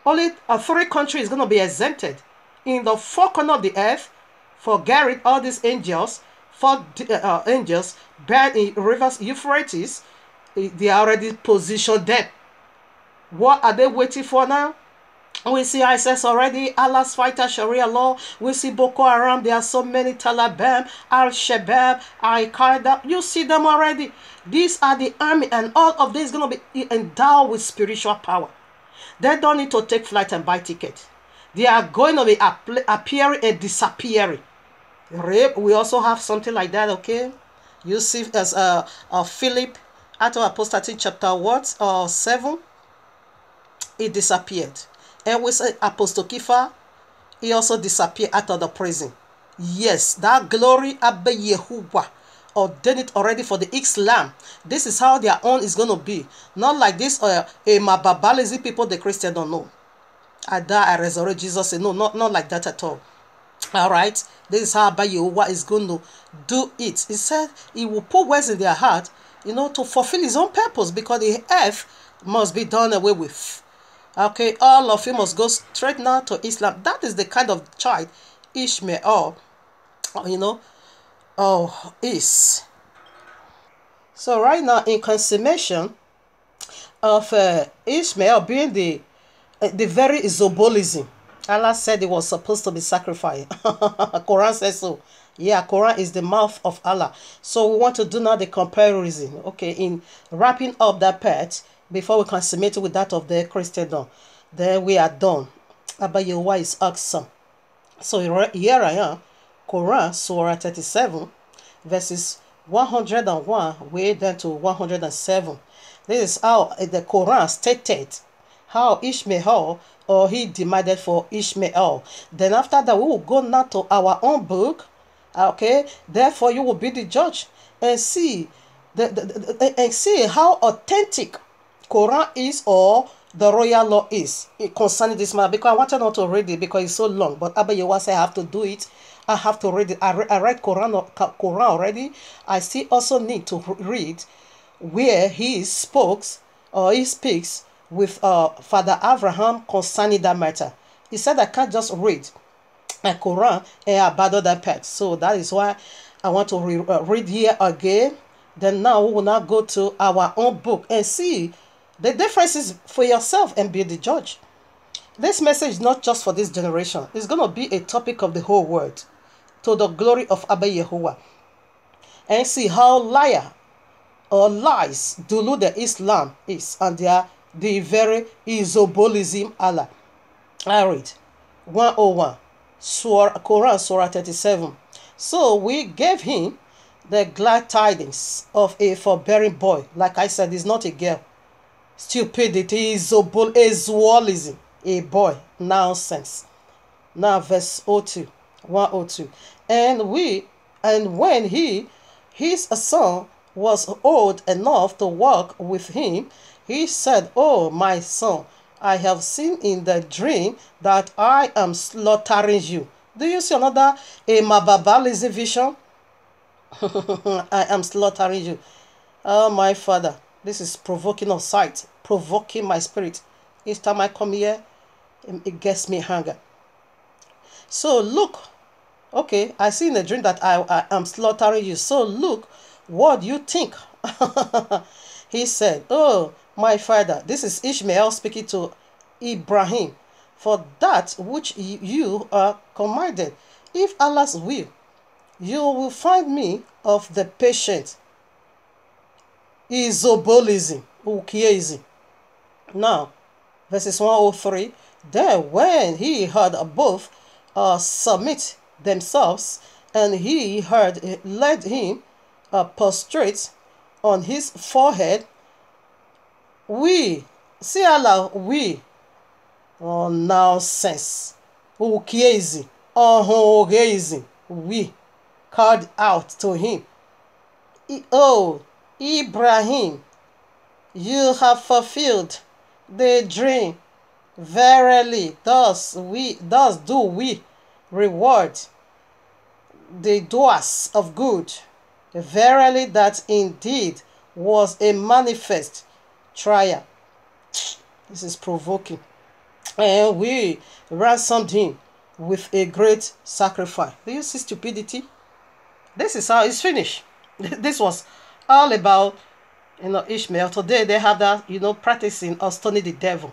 A: Only 3 countries is going to be exempted. In the 4 corners of the earth, forget it, all these angels, 4 angels, buried in rivers Euphrates, they are already positioned there. What are they waiting for now? We see ISIS already, Allah's fighter, Sharia law. We see Boko Haram. There are so many, Taliban, Al-Shabaab, Al-Qaeda. You see them already. These are the army, and all of this is going to be endowed with spiritual power. They don't need to take flight and buy tickets. They are going to be appearing and disappearing. Rape, we also have something like that, okay? You see as Philip, Acts of Apostles chapter 7, he disappeared. And we say Apostle Kepha, he also disappeared out of the prison. Yes, that glory Abba Yehovah ordained it already for the Islam. This is how their own is going to be. Not like this Mababalizi people, the Christian don't know. I die, I resurrect Jesus. No, not like that at all. All right. This is how Abba Yehovah is going to do it. He said he will put words in their heart, to fulfill his own purpose, because the earth must be done away with. Okay, all of you must go straight now to Islam. That is the kind of child Ishmael, is. So right now, in consummation of Ishmael being the very Zobolism, Allah said it was supposed to be sacrificed. Quran says so. Yeah, Quran is the mouth of Allah. So we want to do now the comparison. Okay, in wrapping up that part, before we consummate it with that of the Christendom, then we are done. Abba Yehovah is awesome. So here I am, Quran, Surah 37, verses 101, way down to 107. This is how the Quran stated how Ishmael, or he demanded for Ishmael. Then after that, we will go now to our own book. Okay, therefore you will be the judge and see And see how authentic Quran is, or the royal law is concerning this matter, because I wanted not to read it because it's so long. But Abba Yewa said I have to do it. I have to read it. I read Quran already. I still also need to read where he speaks with Father Abraham concerning that matter. He said I can't just read a Quran and abandon that part. So that is why I want to read here again. Then now we will now go to our own book and see the differences for yourself and be the judge. This message is not just for this generation. It's going to be a topic of the whole world, to the glory of Abba Yehovah. And see how liar or lies deluded Islam is, and they are the very isobolism Allah. I read 101, Quran Surah 37. So we gave him the glad tidings of a forbearing boy. Like I said, he's not a girl. Stupidity, isobolism, a boy, nonsense. Now verse 02, 102. And when his son was old enough to walk with him, he said, "Oh, my son, I have seen in the dream that I am slaughtering you." Do you see another Mababalism vision? I am slaughtering you. Oh, my father, this is provoking of sight, provoking my spirit. Each time I come here, it gets me hunger. So look, okay, I see in a dream that I am slaughtering you. So look, what do you think? He said, "Oh, my father," this is Ishmael speaking to Ibrahim, "for that which you are commanded, if Allah's will, you will find me of the patient." Isobolism, Ukiezi. Now, verses 103. Then when he heard both submit themselves, and he heard led him prostrate on his forehead, we see Allah, we, oh, nonsense, Ukiezi, we called out to him, "Oh, Ibrahim, you have fulfilled the dream. Verily, thus do we reward the doers of good. Verily, that indeed was a manifest trial." This is provoking. "And we ransomed him with a great sacrifice." Do you see stupidity? This is how it's finished. This was all about, Ishmael. Today they have that, practicing or stoning the devil.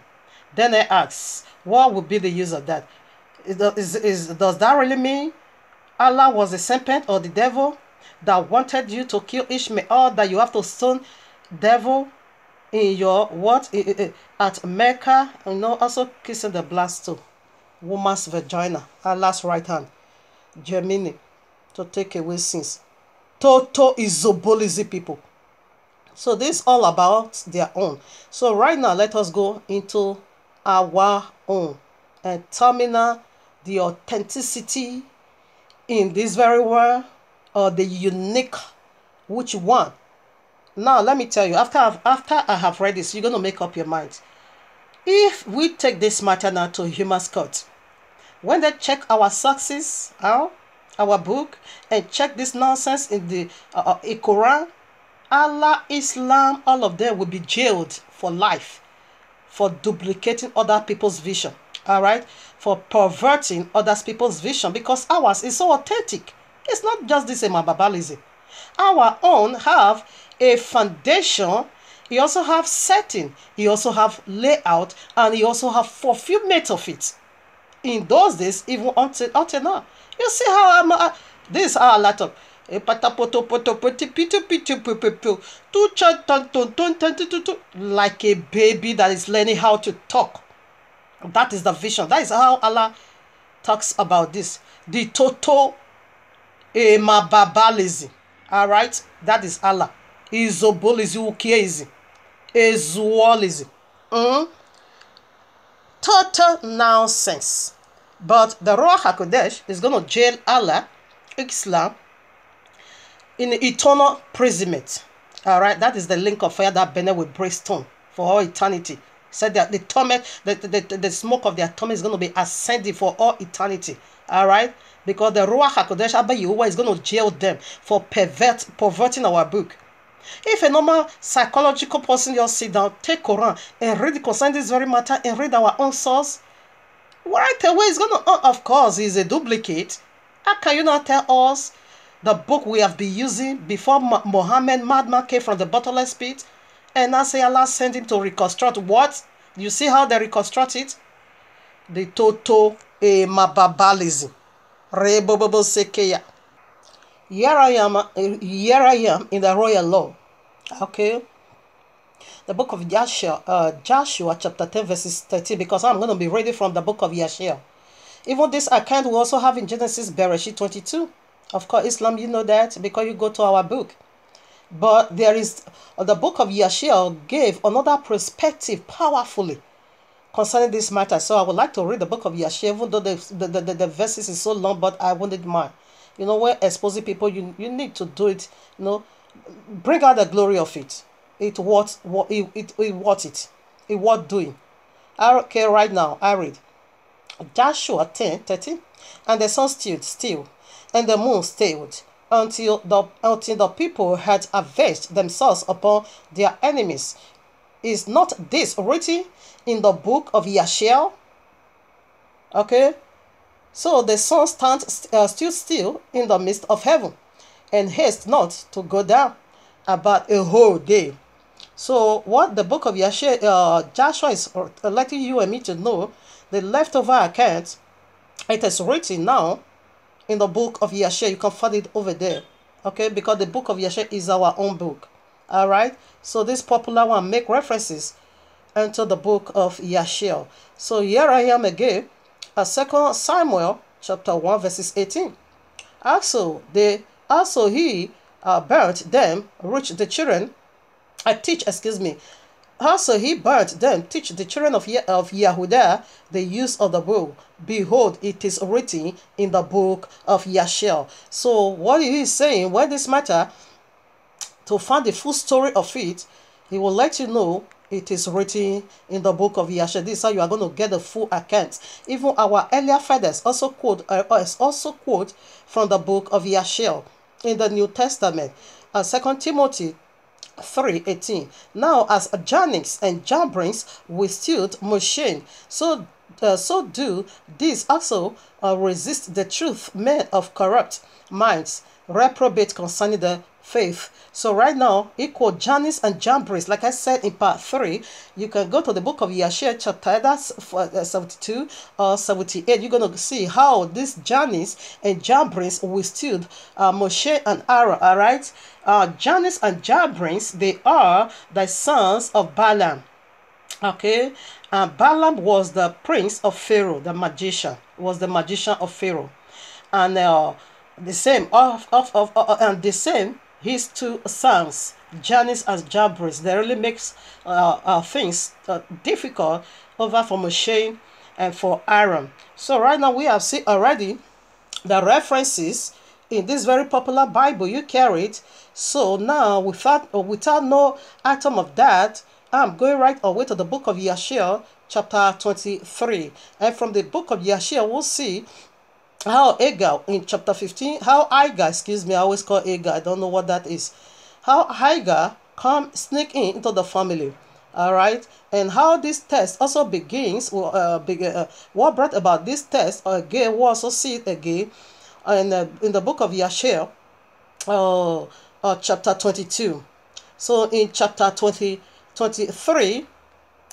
A: Then they ask, what would be the use of that? Does that really mean Allah was the serpent or the devil that wanted you to kill Ishmael, or that you have to stone devil in your at Mecca? Also kissing the blast to woman's vagina, Allah's right hand, Germany, to take away sins. Total isobolism people. So this is all about their own. So right now, let us go into our own and terminate the authenticity in this very world, or the unique, which one. Now let me tell you, after I have read this, you're going to make up your mind. If we take this matter now to human court, when they check our success, our book, and check this nonsense in the Quran, Allah, Islam, all of them will be jailed for life for duplicating other people's vision. All right, for perverting other people's vision, because ours is so authentic. It's not just this Mababalism. Our own have a foundation. He also have setting. He also have layout, and he also have fulfillment of it. In those days, even until now. You see how this is how a lot of like a baby that is learning how to talk. That is the vision. That is how Allah talks about this. The total Mababalism. Alright? That is Allah. Isobolism, Ukiezi, Ezualism. Total nonsense. But the Ruach HaKodesh is going to jail Allah, Islam, in eternal imprisonment. All right, that is the link of fire that burned with brimstone for all eternity. Said that the torment, the smoke of their torment is going to be ascending for all eternity. All right, because the Ruach Hakodesh Abba Yehovah is going to jail them for perverting our book. If a normal psychological person just sit down, take Quran and read the concerning this very matter and read our own source, right away it's going to, of course, is a duplicate. How can you not tell us the book we have been using before Muhammad madman came from the bottomless pit, and now say Allah sent him to reconstruct what? You see how they reconstruct it? The Toto Mababalism. Rebobobo Sekeya. Here I am in the royal law. Okay. The book of Joshua chapter 10 verses 13, because I'm going to be reading from the book of Yashia. Even this account we also have in Genesis Bereshit 22. Of course, Islam, you know that because you go to our book. But there is, the book of Yashia gave another perspective powerfully concerning this matter. So I would like to read the book of Yashia, even though the verses is so long, but I wanted mine. You know, when exposing people, you need to do it, you know, bring out the glory of it. It worth it. It worth doing. Okay, right now, I read. Joshua 10:13, and the sun stood still, and the moon stayed, until the people had avenged themselves upon their enemies. Is not this written in the book of Yashia? Okay, so the sun stood still in the midst of heaven, and haste not to go down about a whole day. So what the book of Joshua is letting you and me to know, the leftover account, it is written now in the book of Yashia. You can find it over there. Okay, because the book of Yashia is our own book. All right. So this popular one make references into the book of Yashia. So here I am again, 2 Samuel chapter 1 verses 18. Also he burnt them, which the children Also he burnt them, teach the children of Yehudah the use of the bow. Behold, it is written in the book of Yashia. So what he is saying, when this matter, to find the full story of it, he will let you know it is written in the book of Yashia. This is how you are going to get the full account. Even our earlier fathers also quote from the book of Yashia in the New Testament. 2 Timothy 3:18. Now as Jannes and Jambres withstood Moshe, so do these also resist the truth, men of corrupt minds, reprobate concerning the faith. So right now, equal Jannes and Jambres, like I said in part 3, you can go to the book of Yashia chapter 72 or 78. You're going to see how this Jannes and Jambres withstood Moshe and Aaron. All right. Jannes and Jambres, they are the sons of Balaam. Okay. Balaam was the prince of Pharaoh, the magician, was the magician of Pharaoh. And the same his two sons, Jannes and Jambres, they really makes things difficult over for Moshe and for Aaron. So right now we have seen already the references in this very popular Bible you carry it. So now without no item of that, I'm going right away to the book of Yashia chapter 23. And from the book of Yashia we'll see how Hagar in chapter 15, I always call Hagar, I don't know what that is. How Hagar sneak into the family. All right, and how this test also begins. What brought about this test again? We'll also see it again in the book of Yashia, chapter 22. So in chapter 23,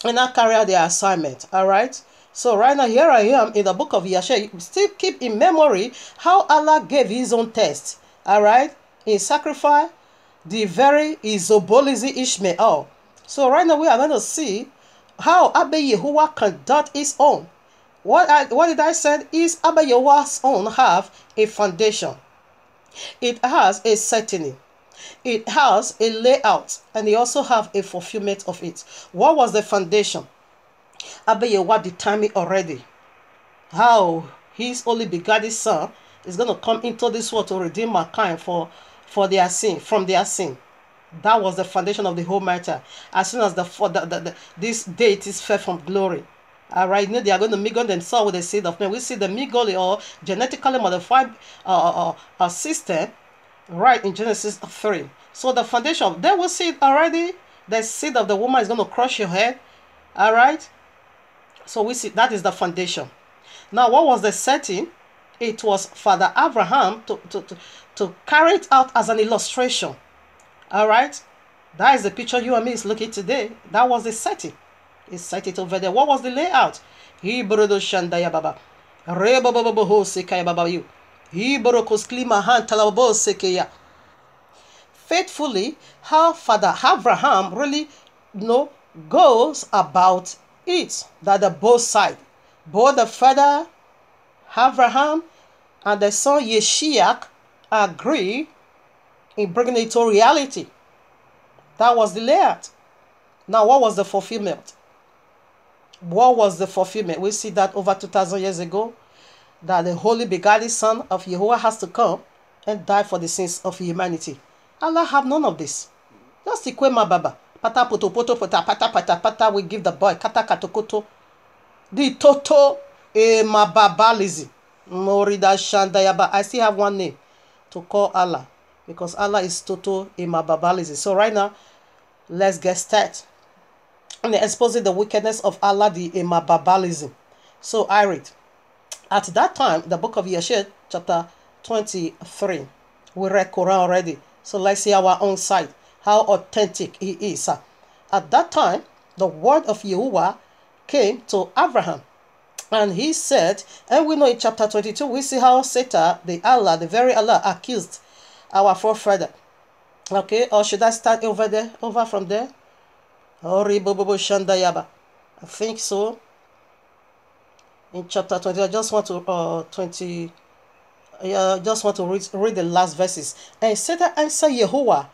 A: and I carry out the assignment. All right. So right now, here I am in the book of Yashia. Still keep in memory how Allah gave his own test. All right. In sacrifice, the very Isobolizi Ishmael. So right now we are going to see how Abba Yehovah conduct his own. What did I say? Is Abba Yehovah's own have a foundation. It has a certainty. It has a layout. And they also have a fulfillment of it. What was the foundation? Abba Yehovah determined already how his only begotten son is going to come into this world to redeem mankind for their sin, from their sin. That was the foundation of the whole matter. As soon as these deities fell from glory, all right, they are going to mingle themselves with the seed of men. We see the mingle or genetically modified system right in Genesis 3. So the foundation, they will see it already. The seed of the woman is going to crush your head. All right. So we see that is the foundation. Now, what was the setting? It was Father Abraham to carry it out as an illustration. All right. That is the picture you and me is looking today. That was the setting. He set it over there. What was the layout? Hebrew Shandaya Baba. Reboboboho Sekaya Baba you. Hebrew Kosklima Han Talabo Sekeya. Faithfully, how Father Abraham really goes about it. That the both sides, both the father Abraham and the son Yeshiach agree in bringing it to reality. That was the layout. Now, what was the fulfillment? What was the fulfillment? We see that over 2,000 years ago, that the holy begotten Son of Yahuwah has to come and die for the sins of humanity. Allah have none of this. Just Ikwema Baba. Pata poto poto pata pata pata pata. We give the boy kata katokoto. The toto emababalizi. Morida Shandayaba. I still have one name to call Allah, because Allah is toto emababalizi. So right now, let's get started and exposing the wickedness of Allah, the emababalism. So I read. At that time, the book of Yeshua, chapter 23. We read Quran already. So let's see our own side, how authentic he is. At that time, the word of Yahuwah came to Abraham. And he said, and we know in chapter 22, we see how Satan, the Allah, the very Allah, accused our forefather. Okay, or should I start over there, over from there? I think so. In chapter 20, I just want to read the last verses. And Satan answered Yahuwah,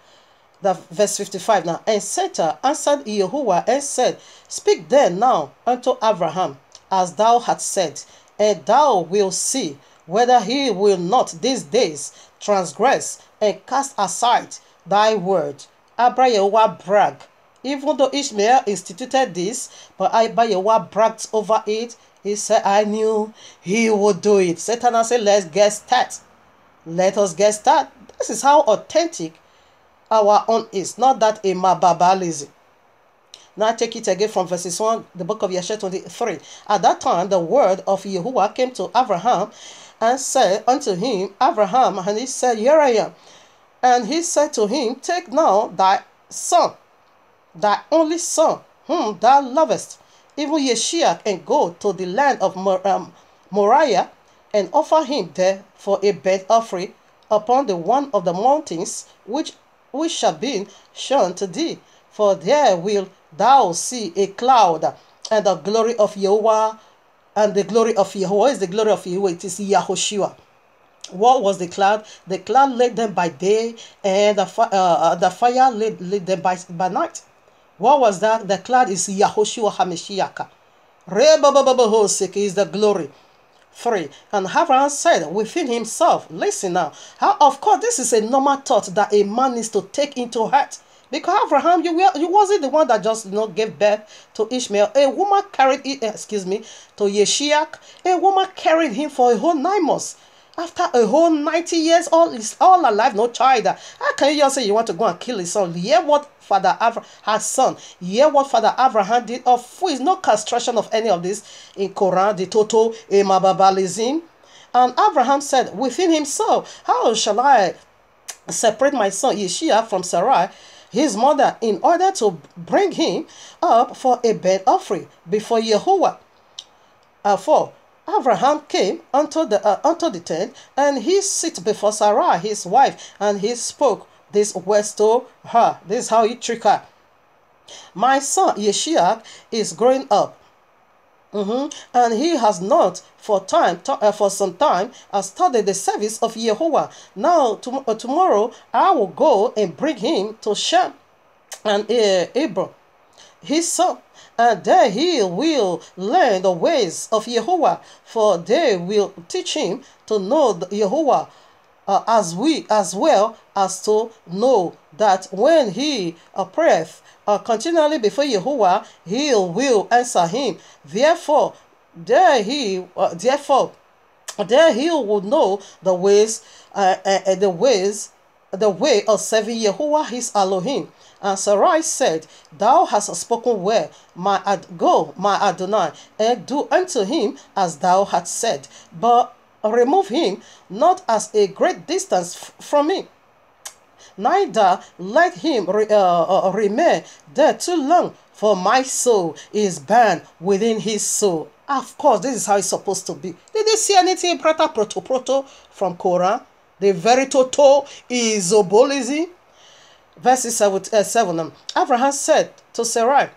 A: the verse 55 now. And Satan answered Yahuwah and said, Speak then now unto Abraham, as thou hast said, and thou wilt see whether he will not these days transgress and cast aside thy word. Abraham bragged, even though Ishmael instituted this, but Abraham bragged over it. He said, I knew he would do it. Satan said, let's get started. Let us get started. This is how authentic our own is. Not that a mababalism. Now I take it again from verses 1, the book of Yeshua 23. At that time, the word of Yahuwah came to Abraham and said unto him, Abraham, and he said, Here I am. And he said to him, Take now thy son, thy only son, whom thou lovest, even Yeshiach, and go to the land of Moriah, and offer him there for a burnt offering upon the one of the mountains which shall be shown to thee. For there will thou see a cloud, and the glory of Yahuwah, and the glory of Yahuwah is the glory of Yahuwah. It is Yahushua. What was the cloud? The cloud led them by day, and the fire led them by night. What was that? The cloud is Yahushua HaMashiach. Rebabababahosek is the glory. 3. And Abraham said within himself, listen now, how, of course this is a normal thought that a man needs to take into heart. Because Abraham, you wasn't the one that just gave birth to Ishmael. A woman carried it, to Yeshiach. A woman carried him for a whole 9 months. After a whole 90 years, all alive, no child. How can you just say you want to go and kill his son? Hear what Father Abraham has son. Hear what Father Abraham did. Of is no castration of any of this in Quran, the total emababalism. And Abraham said within himself, how shall I separate my son Yeshua from Sarai, his mother, in order to bring him up for a burnt offering before Yahuwah? 4. Abraham came unto the tent, and he sit before Sarah, his wife, and he spoke this words to her. This is how he tricked her. My son Yeshua is growing up, and he has not for some time studied the service of Yahuwah. Now tomorrow I will go and bring him to Shem and Abram, his son, and there he will learn the ways of Yahuwah, for they will teach him to know Yahuwah, as well as to know that when he prayeth continually before Yahuwah, he will answer him. Therefore, there he would know the way of serving Yahuwah his Elohim. And Sarai said, Thou hast spoken well, go, my Adonai, and do unto him as thou hast said, but remove him not as a great distance from me, neither let him remain there too long, for my soul is bound within his soul. Of course, this is how it's supposed to be. Did they see anything proto from Korah? The very total isobolism. Verses 7. Abraham said to Sarai,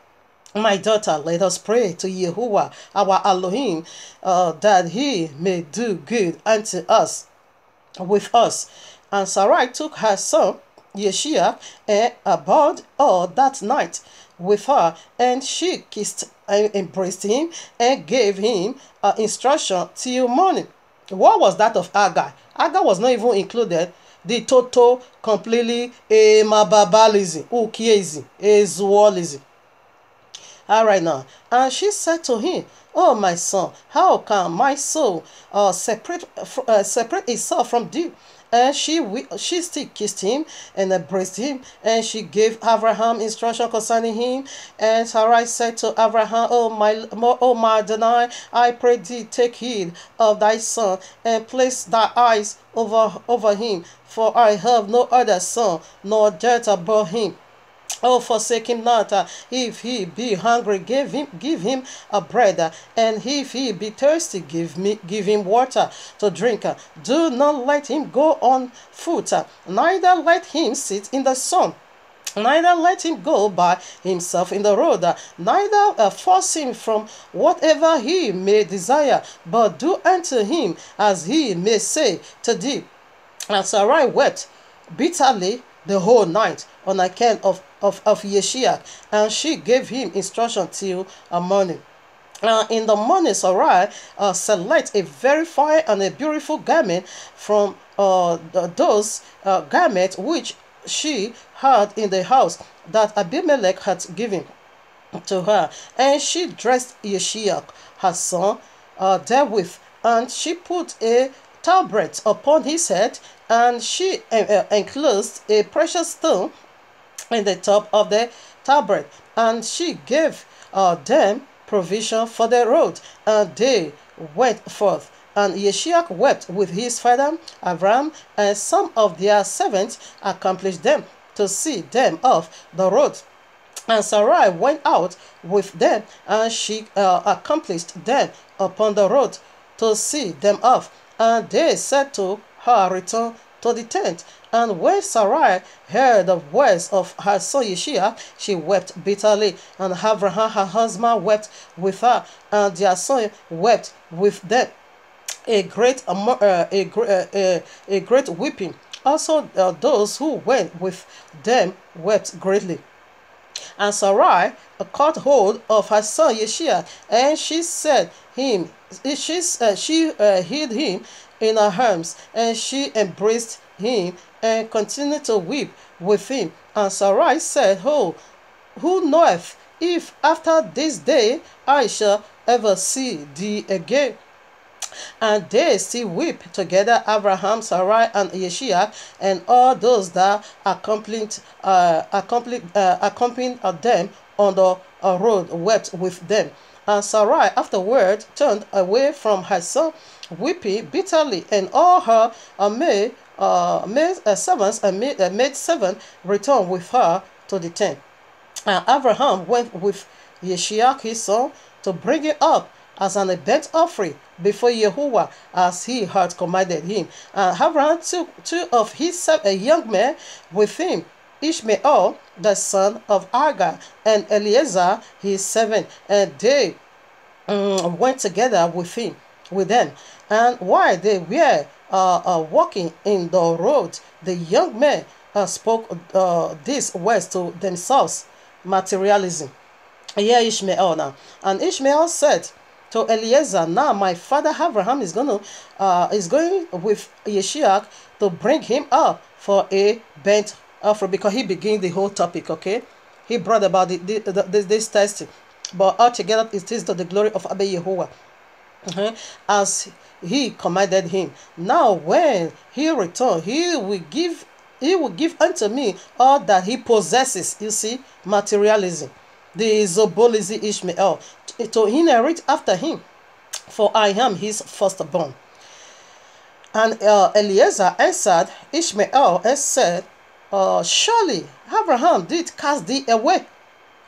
A: My daughter, let us pray to Yahuwah, our Elohim, that he may do good unto us, with us. And Sarai took her son, Yeshua, and abode all that night with her, and she kissed and embraced him and gave him instruction till morning. What was that of Agar? Agar was not even included. The total, completely, mababalism, ukiism, ezuolism. All right now. And she said to him, Oh, my son, how can my soul separate itself from thee? And she still kissed him and embraced him, and she gave Abraham instruction concerning him. And Sarai said to Abraham, Oh my Adonai, I pray thee, take heed of thy son, and place thy eyes over him, for I have no other son, nor daughter but him. Oh, forsake him not. If he be hungry, give him a bread, and if he be thirsty, give him water to drink. Do not let him go on foot, neither let him sit in the sun. Neither let him go by himself in the road, neither force him from whatever he may desire, but do unto him as he may say to thee. And Sarai wept bitterly the whole night on account of Yeshua, and she gave him instruction till morning. In the morning, Sarai select a very fine and a beautiful garment from those garments which she had in the house that Abimelech had given to her, and she dressed Yeshua, her son, therewith, and she put a tabret upon his head, and she enclosed a precious stone in the top of the tabret, and she gave them provision for the road, and they went forth. And Yeshua wept with his father Abraham, and some of their servants accomplished them to see them off the road. And Sarai went out with them, and she accomplished them upon the road to see them off. And they said to her, Return to the tent. And when Sarai heard the words of her son Yeshua, she wept bitterly. And Abraham, her husband, wept with her, and their son wept with them. A great weeping. Also, those who went with them wept greatly. And Sarai caught hold of her son Yeshua, and she said him. She hid him in her arms, and she embraced him and continued to weep with him. And Sarai said, Oh, who knoweth if after this day I shall ever see thee again? And they still weep together, Abraham, Sarai, and Yeshua, and all those that accompanied them on the road wept with them. And Sarai afterward turned away from her son, weeping bitterly, and all her maid servants and maid servant returned with her to the tent. And Abraham went with Yeshua his son to bring it up as an burnt offering before Yahuwah, as he had commanded him. And Abraham took two of his young men with him, Ishmael, the son of Agar, and Eliezer, his servant, and they went together with them. And while they were walking in the road, the young men spoke these words to themselves. Materialism. Here Ishmael now. And Ishmael said, to Eliezer. Now my father Abraham is going with Yeshua to bring him up for a burnt offering, because he began the whole topic. Okay, he brought about this testing, but altogether it is to the glory of Abba Yehovah, as he commanded him. Now when he returned, he will give unto me all that he possesses. You see, materialism. The Zobolizi Ishmael, to inherit after him, for I am his firstborn. And Eliezer answered Ishmael and said, surely Abraham did cast thee away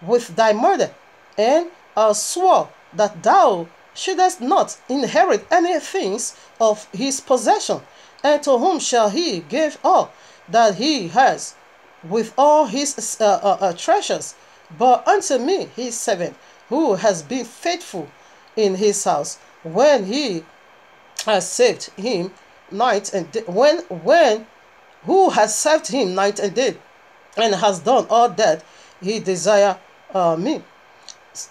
A: with thy murder, and swore that thou shouldest not inherit any things of his possession. And to whom shall he give all that he has, with all his treasures? But unto me his servant, who has been faithful in his house, when he has saved him night and day, when who has served him night and day, and has done all that he desire me.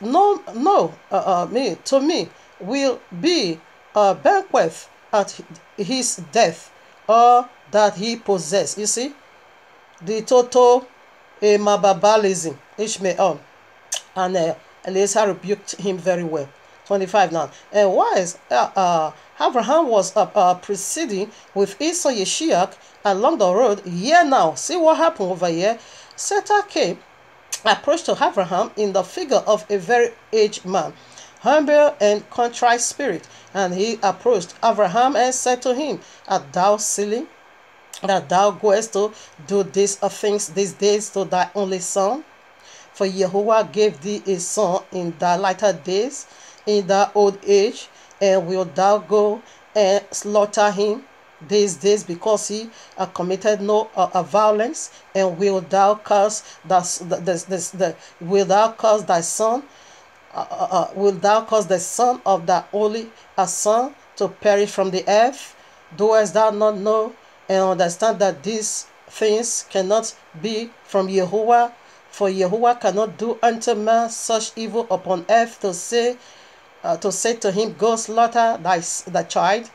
A: Me to me will be a banquet at his death, all that he possessed. You see, the total mababalism, Ishmael, and Eliezer rebuked him very well. 25 now. And whilst Abraham was proceeding with Esau Yeshua along the road, here now, see what happened over here. Satan came, approached to Abraham in the figure of a very aged man, humble and contrite spirit. And he approached Abraham and said to him, art thou silly, that thou goest to do these things these days to thy only son? For Jehovah gave thee a son in thy latter days, in thy old age, and wilt thou go and slaughter him these days, because he committed no violence? And wilt thou curse thy son? Wilt thou cause the son of thy only son to perish from the earth? Doest thou not know and understand that these things cannot be from Jehovah? For Jehovah cannot do unto man such evil upon earth, to say to him, go slaughter thy child.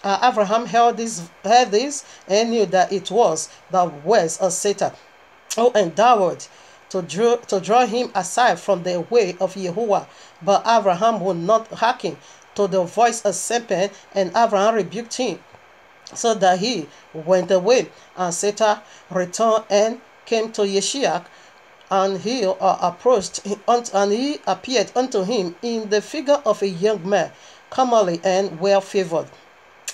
A: Abraham heard this and knew that it was the words of Satan, endeavored to draw him aside from the way of Jehovah. But Abraham would not hearken to the voice of serpent, and Abraham rebuked him, so that he went away. And Satan returned and came to Yeshua, and he appeared unto him in the figure of a young man, comely and well favored.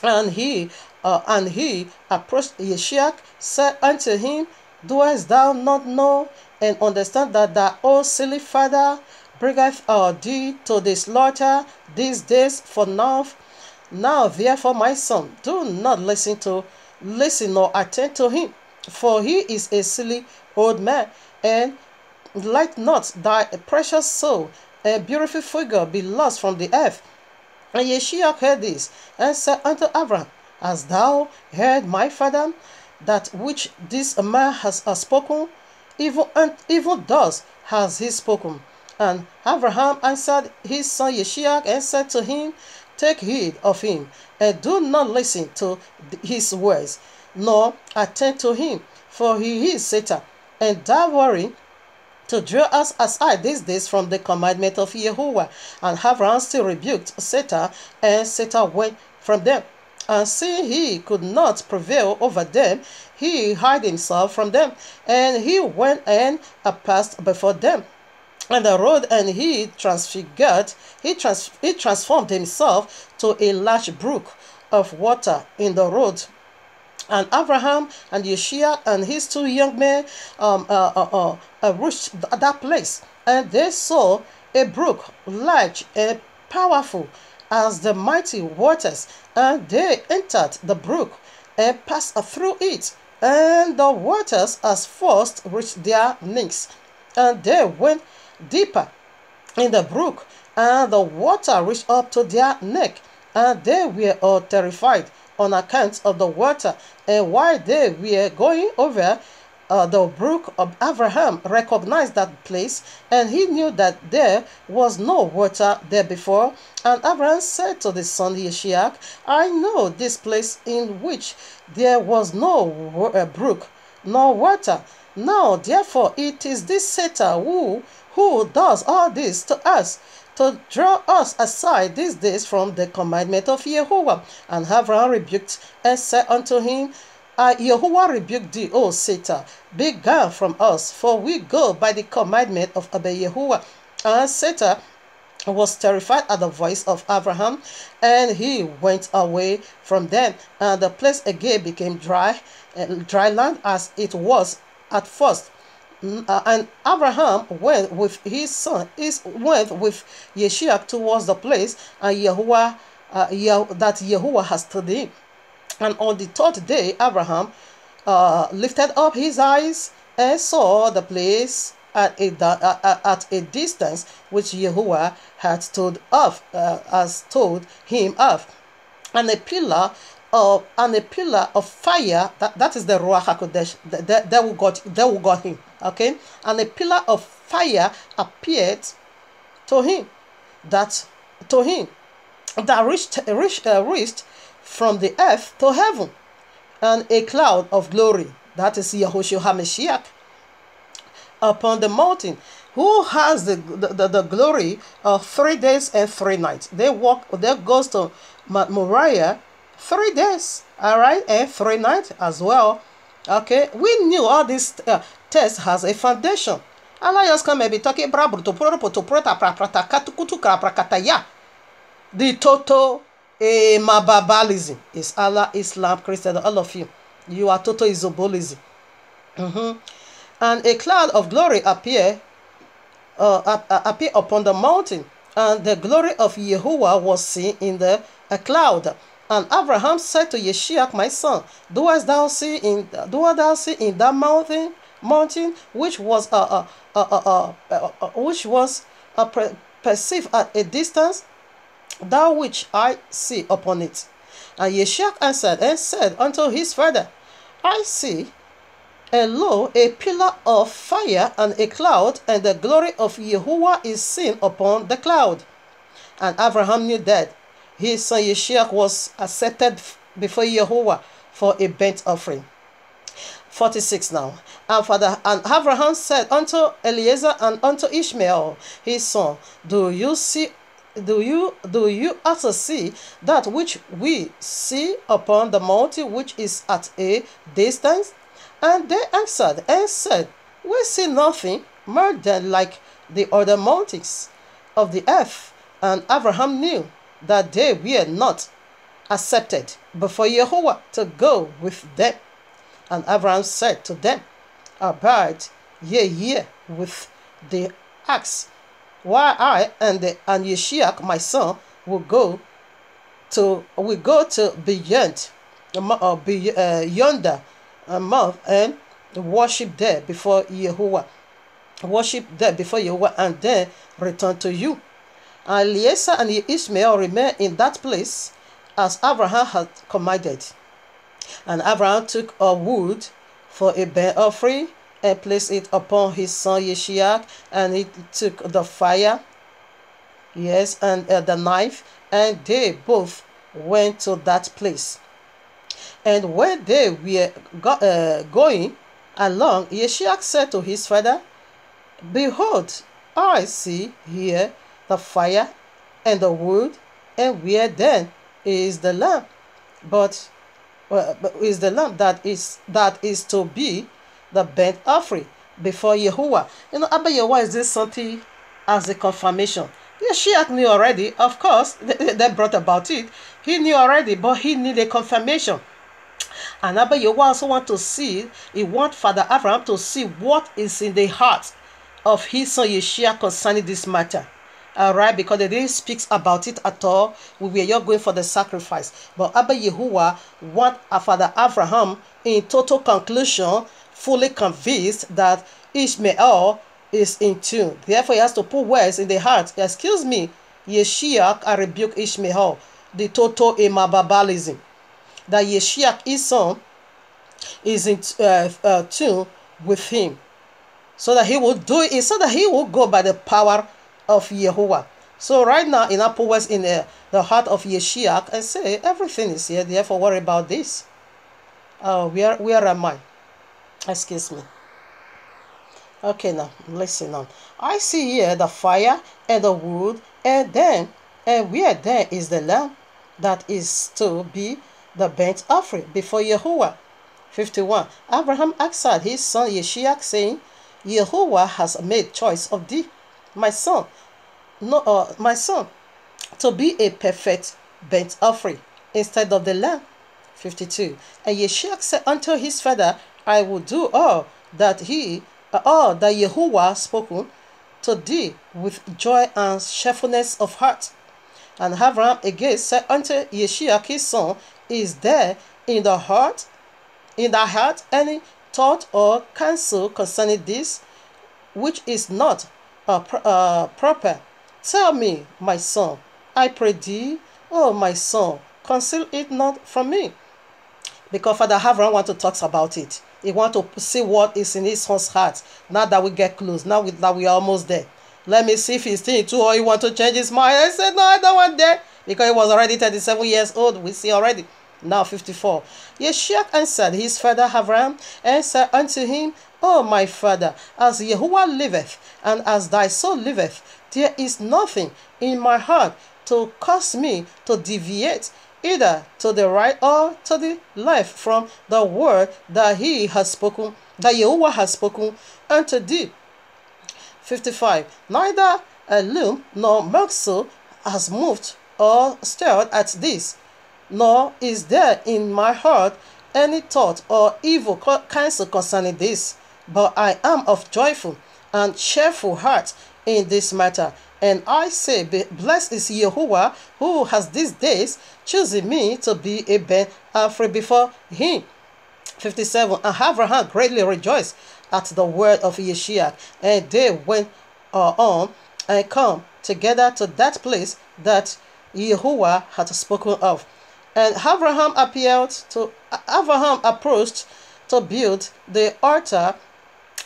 A: And he approached Yeshua, said unto him, doest thou not know and understand that thy old silly father bringeth thee to the slaughter these days for now? Now therefore, my son, do not listen nor attend to him, for he is a silly old man, and let not thy precious soul and beautiful figure be lost from the earth. And Yeshua heard this, and said unto Abraham, hast thou heard my father, that which this man has spoken? Even thus has he spoken. And Abraham answered his son Yeshua and said to him, take heed of him, and do not listen to his words, nor attend to him, for he is Satan, endeavoring to draw us aside these days from the commandment of Jehovah. And Abraham still rebuked Satan, and Satan went from them. And seeing he could not prevail over them, he hid himself from them, and he went and passed before them on the road, and he transformed himself to a large brook of water in the road. And Abraham and Yeshua and his two young men reached that place, and they saw a brook large and powerful as the mighty waters, and they entered the brook and passed through it, and the waters as first reached their knees, and they went deeper in the brook, and the water reached up to their neck, and they were all terrified on account of the water. And while they were going over, the brook of Abraham recognized that place, and he knew that there was no water there before. And Abraham said to the son Yishiak, I know this place in which there was no brook nor water. Now, therefore, it is this Satan who does all this to us, to draw us aside these days from the commandment of Jehovah. And Abraham rebuked and said unto him, Jehovah rebuked thee, O Satan, be gone from us, for we go by the commandment of Abba Jehovah. And Satan was terrified at the voice of Abraham, and he went away from them. And the place again became dry land as it was at first. And Abraham went with his son, went with Yeshua towards the place and that Jehovah has told him. And on the third day, Abraham lifted up his eyes and saw the place at a distance which Jehovah had told him of, and a pillar of fire. That is the Ruach HaKodesh that will got him. Okay, and a pillar of fire appeared to him that reached from the earth to heaven, and a cloud of glory, that is Yahushua HaMashiach, upon the mountain, who has the glory of 3 days and 3 nights. They goes to Mount Moriah 3 days, all right, and 3 nights as well. Okay, we knew all this test has a foundation. Allah just come and be talking the total Mababalism is Allah, Islam, Christian, all of you. You are total isobolism. And a cloud of glory appear upon the mountain, and the glory of Yehovah was seen in the cloud. And Abraham said to Yeshiach, my son, doest thou see in that mountain which was perceived at a distance, thou which I see upon it? And Yeshua answered and said unto his father, I see, and lo, a pillar of fire and a cloud, and the glory of Yahuwah is seen upon the cloud. And Abraham knew that his son Yeshua was accepted before Yahuwah for a burnt offering. 46 now. And Abraham said unto Eliezer and unto Ishmael his son, do you also see that which we see upon the mountain which is at a distance? And they answered and said, we see nothing more than like the other mountains of the earth. And Abraham knew that they were not accepted before Jehovah to go with them. And Abraham said to them, abide ye here with the axe, while I and Yeshiach my son will go to beyond yonder mouth and worship there before Yehovah, and then return to you. And Eliezer and Ishmael remained in that place as Abraham had commanded. And Abraham took a wood for a burnt offering and placed it upon his son Yeshiach, and he took the fire, yes, and the knife, and they both went to that place. And when they were going along, Yeshiach said to his father, behold, I see here the fire and the wood, and where then is the lamb? But is the lamb that is to be the burnt offering before Yahuwah? You know, Abba Yahuwah is this something as a confirmation. Yeshiach knew already, of course, they brought about it. He knew already, but he needed a confirmation. And Abba Yahuwah also want to see, he want Father Abraham to see what is in the heart of his son Yeshua concerning this matter. Alright, because they didn't speak about it at all. We were just going for the sacrifice. But Abba Yahuwah want Father Abraham in total conclusion, fully convinced that Ishmael is in tune. Therefore, he has to put words in the heart. Excuse me, Yeshua, I rebuke Ishmael, the total imababalism. That Yeshua, his son, is in tune with him, so that he will do it, so that he will go by the power of Yahuwah. So right now, in Apple West, in the heart of Yeshiach, I say everything is here. Therefore, worry about this. Where am I? Excuse me. Okay, now listen on. I see here the fire and the wood, and where then is the lamb that is to be the burnt offering before Yahuwah. 51. Abraham answered his son Yeshiach, saying, Yahuwah has made choice of thee, my son, my son, to be a perfect burnt offering instead of the lamb. 52. And Yeshiach said unto his father, I will do all that Yahuwah spoken to thee with joy and cheerfulness of heart. And Abraham again said unto Yeshiach his son, is there in thy heart any thought or counsel concerning this, which is not proper? Tell me, my son, I pray thee, oh my son, conceal it not from me. Because Father Abraham want to talk about it. He want to see what is in his son's heart. Now that we get close, now that we are almost there. Let me see if he's still too, or he want to change his mind. I said, no, I don't want that. Because he was already 37 years old. We see already. Now 54. Yeshiach answered his father Abraham and said unto him, O my father, as Yahuwah liveth, and as thy soul liveth, there is nothing in my heart to cause me to deviate either to the right or to the left from the word that he has spoken, that Yahuwah has spoken unto thee. 55. Neither Elohim nor Mokso has moved or stirred at this, nor is there in my heart any thought or evil counsel concerning this, but I am of joyful and cheerful heart in this matter. And I say, blessed is Yahuwah, who has these days chosen me to be a burnt offering before him. 57. And Abraham greatly rejoiced at the word of Yeshiach, and they went on and come together to that place that Yahuwah had spoken of. And Abraham approached to build the altar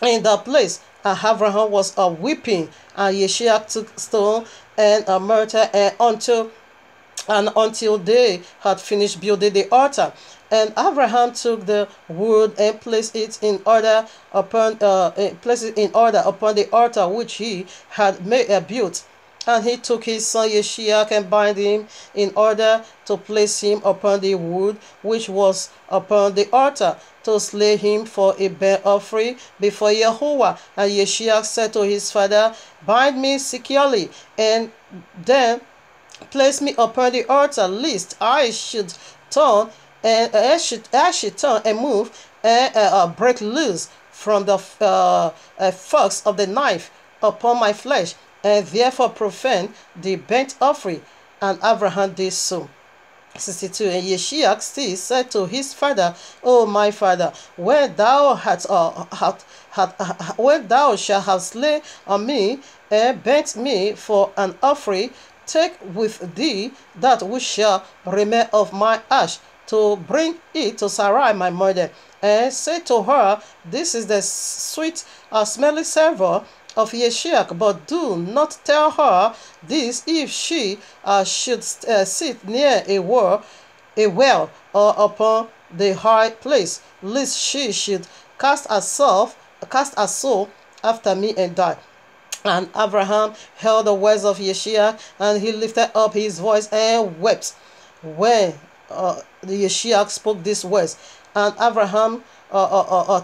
A: in the place. And Abraham was weeping, and Yeshiach took stone and a mortar until they had finished building the altar. And Abraham took the wood and placed it in order upon the altar which he had built. And he took his son Yeshiach and bound him in order to place him upon the wood which was upon the altar, to slay him for a burnt offering before Yahuwah. And Yeshiach said to his father, bind me securely, and then place me upon the altar, lest I should turn and move and break loose from the forks of the knife upon my flesh, and therefore profane the burnt offering. And Abraham did so. 62. And Yeshiach still said to his father, O my father, when thou shalt have slain on me and burnt me for an offering, take with thee that which shall remain of my ash, to bring it to Sarai my mother, and say to her, this is the sweet smelling savour of Yeshiach, but do not tell her this if she should sit near a well or upon the high place, lest she should cast a soul after me and die. And Abraham heard the words of Yeshiach, and he lifted up his voice and wept when the Yeshiach spoke these words. And Abraham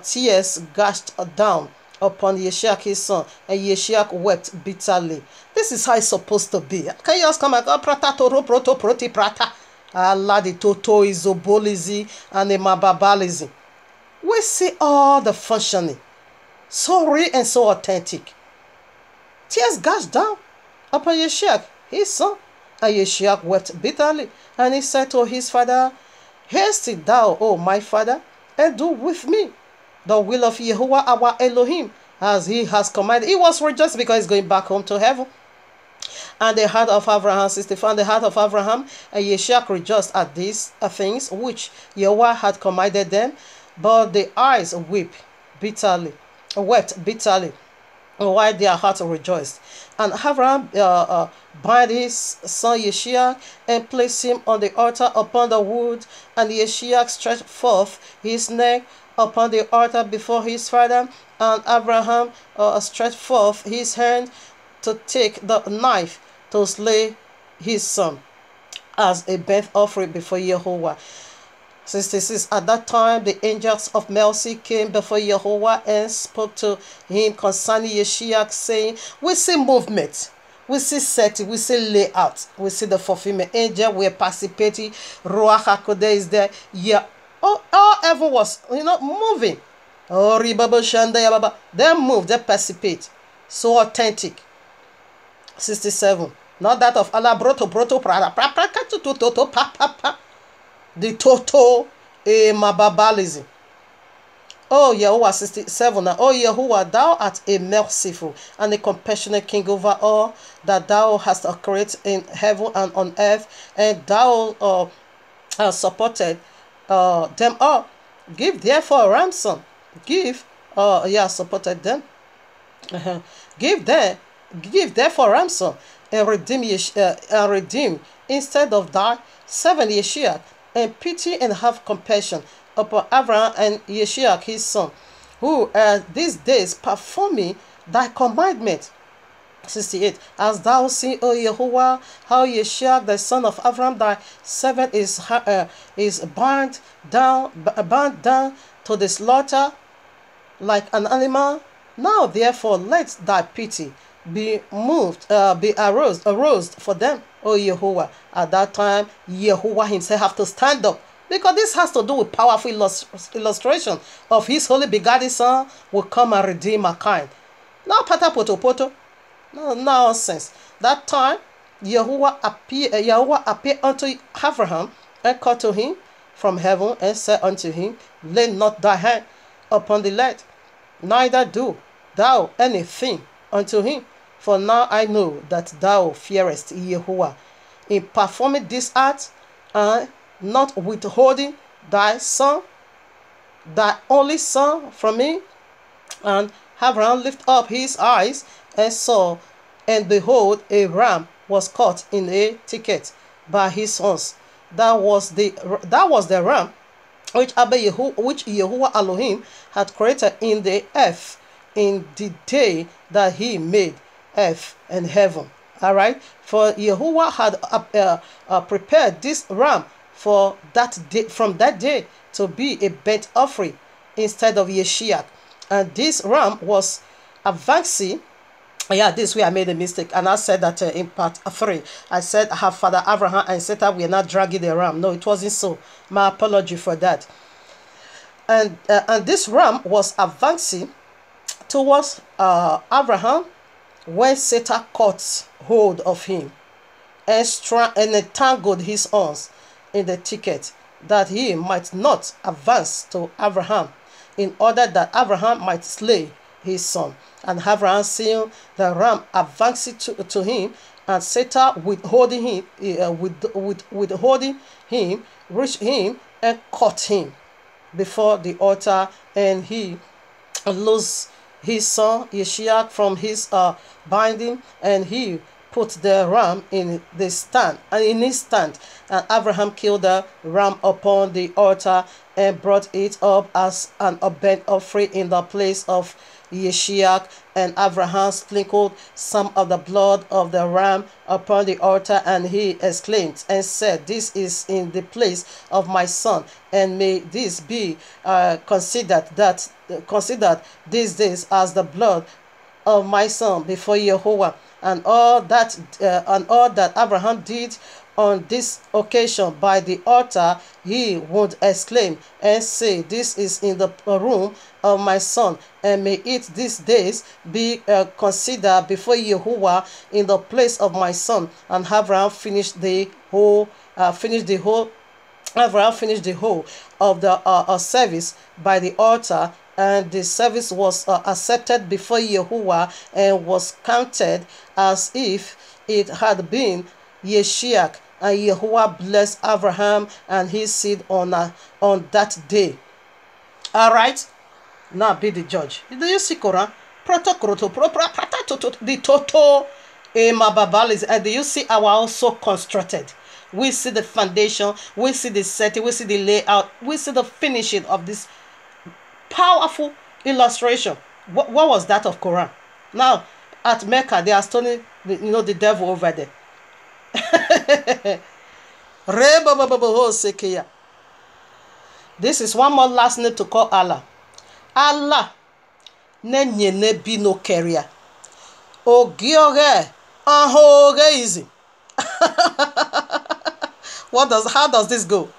A: tears gushed down upon Yeshiach his son, and Yeshiach wept bitterly. This is how it's supposed to be. Can you just come and go prata toro proto proti prata? Allah the toto izobolizi and the mababalizi. We see all the functioning, so real and so authentic. Tears gushed down upon Yeshiach his son, and Yeshiach wept bitterly. And he said to his father, haste thou, O my father, and do with me the will of Yahuwah our Elohim, as he has commanded. He was rejoiced because he's going back home to heaven. And the heart of Abraham, 64, and the heart of Abraham and Yeshiach rejoiced at these things which Yahuwah had commanded them, but the eyes weep bitterly, wept bitterly, while their heart rejoiced. And Abraham bound his son Yeshua and placed him on the altar upon the wood, and Yeshua stretched forth his neck upon the altar before his father, and Abraham stretched forth his hand to take the knife to slay his son as a burnt offering before Jehovah. 66. At that time, the angels of mercy came before Jehovah and spoke to him concerning Yeshua, saying, we see movement, we see setting, we see layout, we see the fulfillment. Angel were participating, Ruach HaKodesh is there. Yeah, all ever was, moving. Oh, Ribaba Shanda Yababa. They move, they participate. So authentic. 67. Not that of Allah broto prada. The total mababalism. Oh Yahuwah, 67. Oh Yahuwah, thou art a merciful and a compassionate king over all that thou hast created in heaven and on earth, and thou supported them all. Give therefore a ransom. Supported them. Give therefore ransom and redeem instead of thy servant Yeshua, and pity and have compassion upon Abraham and Yeshua his son, who these days performing thy commandment. 68. As thou see, O Yehovah, how Yeshua the son of Abraham thy servant is bound down to the slaughter like an animal. Now therefore let thy pity be aroused for them, O Yehovah. At that time, Yehovah himself have to stand up, because this has to do with powerful illustration of his holy begotten son will come and redeem mankind. Now pata poto, no nonsense. That time, Yehovah appeared unto Abraham and called to him from heaven and said unto him, lay not thy hand upon the lad, neither do thou anything unto him. For now I know that thou fearest Yehovah in performing this act, and not withholding thy son, thy only son, from me. And Abraham lifted up his eyes and saw, and behold, a ram was caught in a thicket by his sons. That was the ram which Yehovah Elohim had created in the earth in the day that he made earth and heaven. All right, for Yehovah had prepared this ram for that day, from that day, to be a burnt offering instead of Yeshua. And this ram was advancing. Yeah, this way I made a mistake, and I said that in part 3. I said I have Father Abraham, and said that we are not dragging the ram. No, it wasn't so. My apology for that. And this ram was advancing towards Abraham when Satan caught hold of him and entangled his arms in the thicket, that he might not advance to Abraham, in order that Abraham might slay his son. And Abraham, seeing the ram advancing to him, and Satan withholding him, reached him and caught him before the altar, and he loosed his son Yeshua from his binding, and he put the ram in his stand. And Abraham killed the ram upon the altar and brought it up as an burnt offering in the place of Yeshua. And Abraham sprinkled some of the blood of the ram upon the altar, and he exclaimed and said, this is in the place of my son, and may this be considered these days as the blood of my son before Jehovah. And all that Abraham did on this occasion by the altar, he would exclaim and say, this is in the room of my son, and may it these days be considered before Yehovah in the place of my son. And Abraham finished the whole of the service by the altar, and the service was accepted before Yehovah and was counted as if it had been Yeshua. And Yehovah blessed Abraham and his seed on that day. All right. Now be the judge. Do you see Quran? The total Emababalism. And do you see our also constructed? We see the foundation, we see the setting, we see the layout, we see the finishing of this powerful illustration. What was that of Quran? Now at Mecca they are stoning the devil over there. This is one more last name to call Allah. Allah nenye nebi no carrier. Ogioge ahoge easy. How does this go?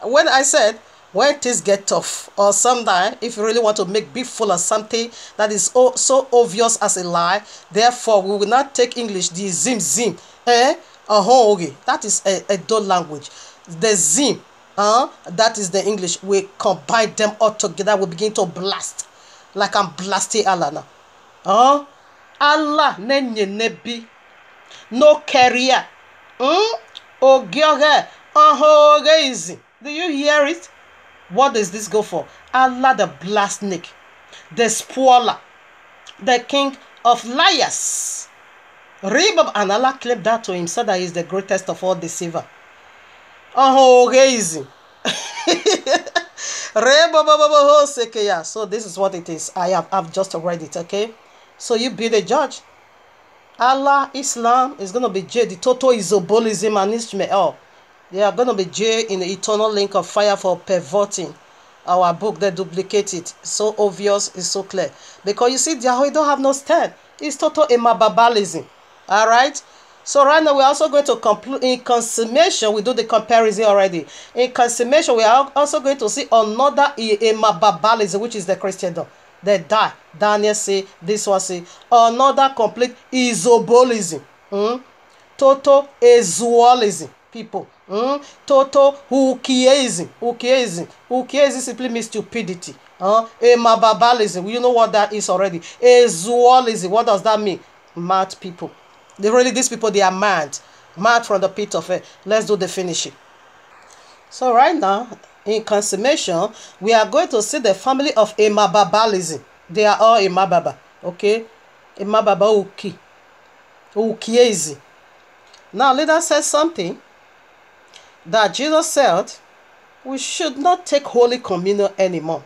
A: When I said when things get tough or sometime if you really want to make big fool of something that is so obvious as a lie, therefore we will not take English the zim ahoge. That is a dull language. The zim that is the English. We combine them all together. We begin to blast like I'm blasting Allah now. Allah nenye nebi no carrier. Ogioge ahoge easy. Do you hear it? What does this go for? Allah the blastnik, the spoiler, the king of liars. Rebab, and Allah claimed that to himself that he is the greatest of all deceiver. Easy. So this is what it is. I've just read it, okay? So you be the judge. Allah, Islam is going to be jailed. The total isobolism and Ishmael. They are going to be jailed in the eternal lake of fire for perverting our book. They duplicate it. So obvious, it's so clear. Because you see, Yahweh don't have no stand. It's total imababalism. Alright? So right now we're also going to conclude in consummation. We do the comparison already. In consummation, we are also going to see another imababalism, which is the Christendom. They die. Daniel say, this one say, another complete isobolism. Total ezualism, people. Total hukiaism. Hukiaism simply means stupidity. Emababalism. You know what that is already. Ezualism. What does that mean? Mad people. These people, they are mad. Mad from the pit of hell. Let's do the finishing. So right now, in consummation, we are going to see the family of Emababalism. They are all Emababa. Okay? Emababa Ukiezi. Now, let us say something that Jesus said we should not take Holy Communion anymore.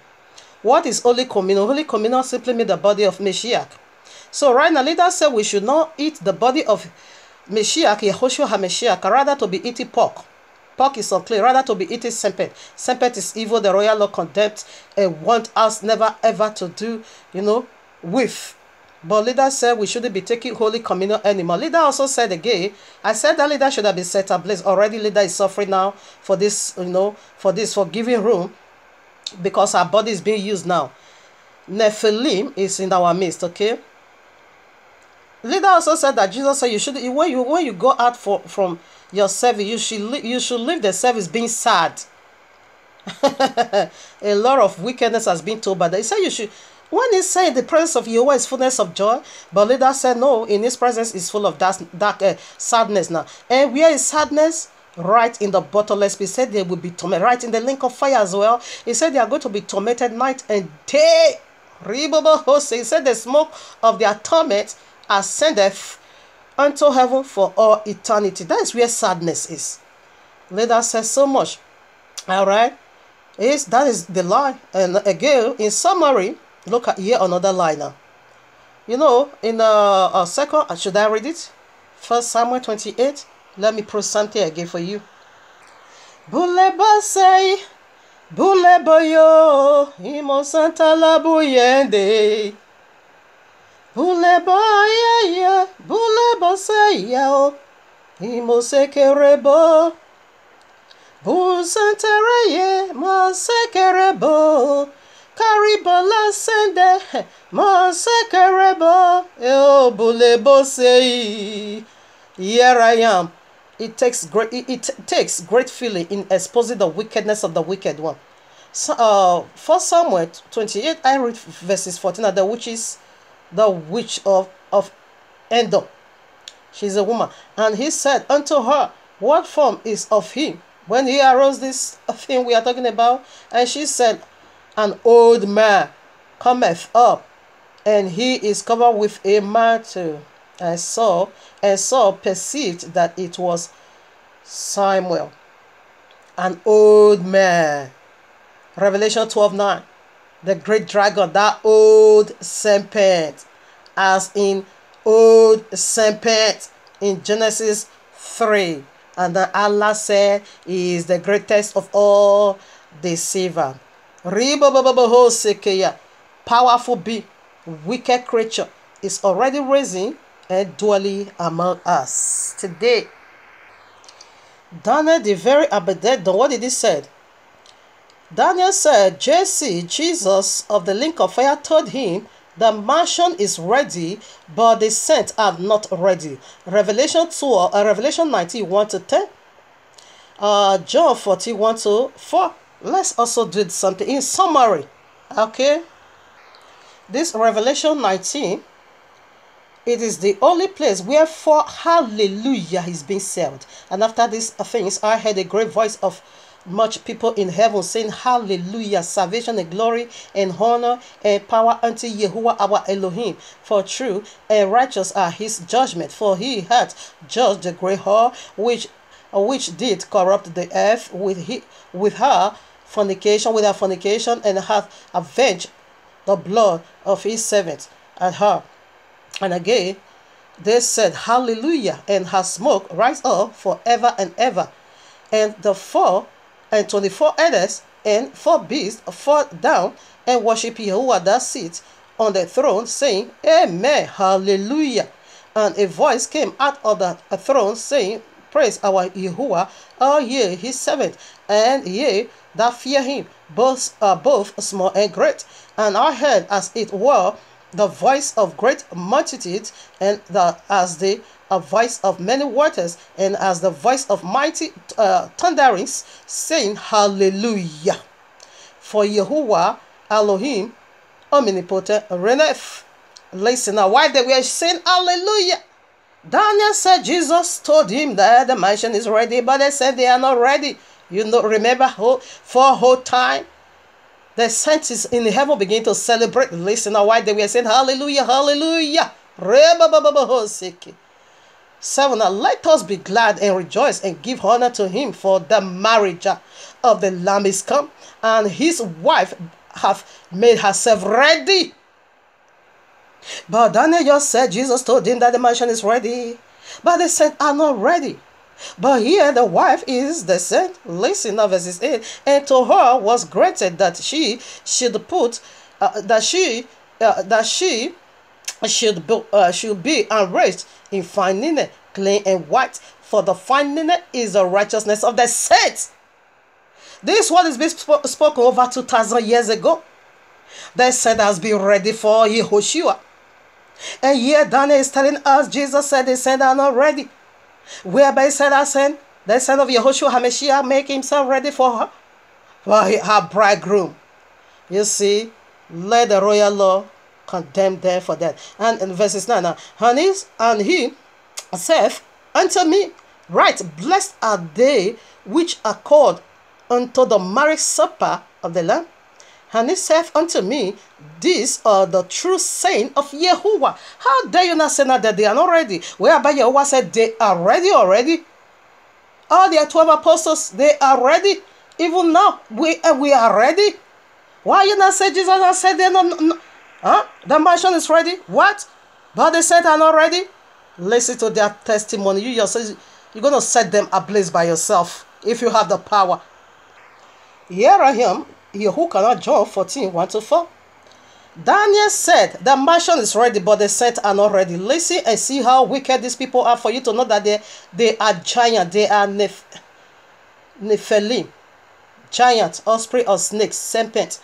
A: What is Holy Communion? Holy Communion simply means the body of Mashiach. So right now, let us say we should not eat the body of Mashiach, Yehoshua HaMashiach, rather to be eating pork. Pork is unclean, rather to be eating serpent. Serpent is evil, the royal law condemns and want us never ever to do, with. But leader said we shouldn't be taking Holy Communion anymore. Leader also said again, I said that leader should have been set ablaze. Already leader is suffering now for this, for giving room because our body is being used now. Nephilim is in our midst, okay? Leader also said that Jesus said you should, when you go out from your service, you should leave the service being sad. A lot of wickedness has been told by that. He said you should, when he said the presence of Jehovah is fullness of joy, but leader said no, in his presence is full of dark sadness now. And where is sadness? Right in the bottomless pit. He said they will be tormented. Right in the lake of fire as well. He said they are going to be tormented night and day. He said the smoke of their torment ascendeth unto heaven for all eternity. That is where sadness is. Leader says so much. Alright. That is the lie. And again, in summary, look at here another line now. In a second, should I read it? 1 Samuel 28. Let me prove something again for you. Buleba say, Buleba yo, imo santa la buyende. Buleba ya, Buleba say ya, imo sekerebo. Bu santere ye, ma sekerebo. Karibola sende, ma sekerebo. Oh, Buleba say, here I am. It takes great feeling in exposing the wickedness of the wicked one. So, 1 Samuel 28, I read verses 14. The witch of Endor. She's a woman. And he said unto her, what form is of him? When he arose, this thing we are talking about, and she said, an old man. cometh up, and he is covered with a mantle. And Saul perceived that it was Samuel, an old man. Revelation 12:9. The great dragon, that old serpent, as in old serpent in Genesis 3. And then Allah said he is the greatest of all deceiver. Powerful being, wicked creature is already raising and dwelling among us today. Daniel, the very Abednego, what did he say? Daniel said, Jesus of the link of fire told him, the mansion is ready, but the saints are not ready. Revelation 19, 1 to 10. John 41 to 4. Let's also do something in summary. Okay. This Revelation 19, it is the only place where for hallelujah is being said. And after these things, I heard a great voice of much people in heaven saying, hallelujah, salvation and glory and honor and power unto Yahuwah our Elohim. For true and righteous are his judgment. For he hath judged the great whore which did corrupt the earth with her fornication, and hath avenged the blood of his servants and her. And again they said, hallelujah, and her smoke rise up forever and ever. And the 24 elders and 4 beasts fall down and worship Yahuwah that sits on the throne, saying, Amen, hallelujah. And a voice came out of the throne, saying, Praise our Yahuwah, all ye his servants, and ye that fear him, both small and great. And I heard as it were the voice of great multitudes, and as the voice of many waters, and as the voice of mighty thunderings, saying, Hallelujah. For Yahuwah Elohim omnipotent reigneth. Listen now, why they were saying hallelujah? Daniel said Jesus told him that the mansion is ready, but they said they are not ready. You know, remember for a whole time the saints in heaven begin to celebrate. Listen now, why they were saying hallelujah, hallelujah. 7. Now let us be glad and rejoice and give honor to him, for the marriage of the Lamb is come, and his wife hath made herself ready. But Daniel just said Jesus told him that the mansion is ready, but the saints are not ready. But here the wife is the saint. Listen now, verses 8. And to her was granted that she should should be enriched in fine linen, clean and white, for the fine linen is the righteousness of the saints. This word is being spoken over 2,000 years ago. The saint has been ready for Yehoshua. And here Daniel is telling us Jesus said the saints are not ready. Whereby he said, the son of Yehoshua HaMashiach make himself ready for her bridegroom. You see, let the royal law condemn them for that. And in verses 9, and he saith unto me, right, blessed are they which are called unto the marriage supper of the Lamb. And he saith unto me, these are the true saying of Yahuwah. How dare you not say now that they are not ready? Whereby Yahuwah said they are ready already. All the 12 apostles, they are ready. Even now, we are ready. Why you not say Jesus and said they're not? The mansion is ready. What? But they said are not ready. Listen to their testimony. You yourself, you're going to set them ablaze by yourself if you have the power. Here I am. Yahuwah, John 14, 1 to 4. Daniel said, the mansion is ready, but the saints are not ready. Listen and see how wicked these people are, for you to know that they are giants. They are Nephilim, giants, offspring of snakes, serpents.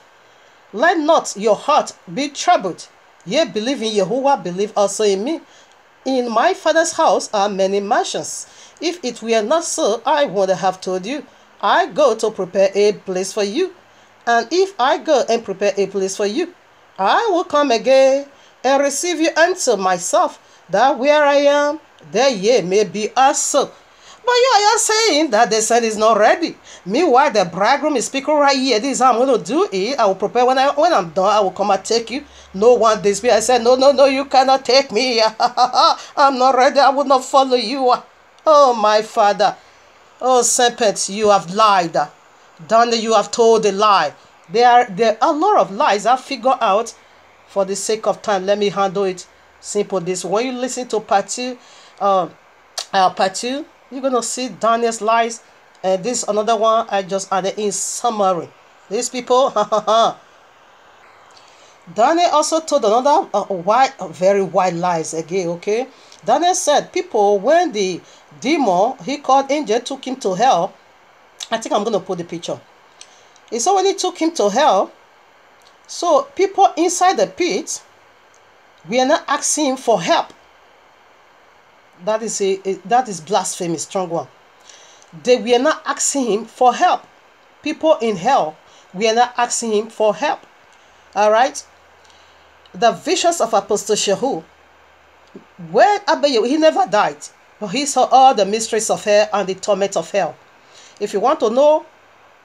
A: Let not your heart be troubled. Ye believe in Yahuwah, believe also in me. In my Father's house are many mansions. If it were not so, I would have told you. I go to prepare a place for you. And if I go and prepare a place for you, I will come again and receive you unto myself, that where I am, there ye may be also. But you are saying that the son is not ready. Meanwhile, the bridegroom is speaking right here. This is how I'm going to do it. I will prepare when I'm done. I will come and take you. No one dispute. I said, no, no, no, you cannot take me. I'm not ready. I will not follow you. Oh, my father. Oh, serpent, you have lied. Daniel, you have told a lie. There are a lot of lies I figure out. For the sake of time, let me handle it simple. This when you listen to part 2, you're gonna see Daniel's lies, and this another one I just added in summary. These people, Daniel also told another very wide lies again. Okay, Daniel said people when the demon he called angel took him to hell. I think I'm gonna put the picture. He said when he took him to hell, so people inside the pit, we are not asking him for help. That is blasphemy, strong one. We are not asking him for help. People in hell, we are not asking him for help. All right. The visions of Apostle Shehu, when Abayehu, he never died, but he saw all the mysteries of hell and the torment of hell. If you want to know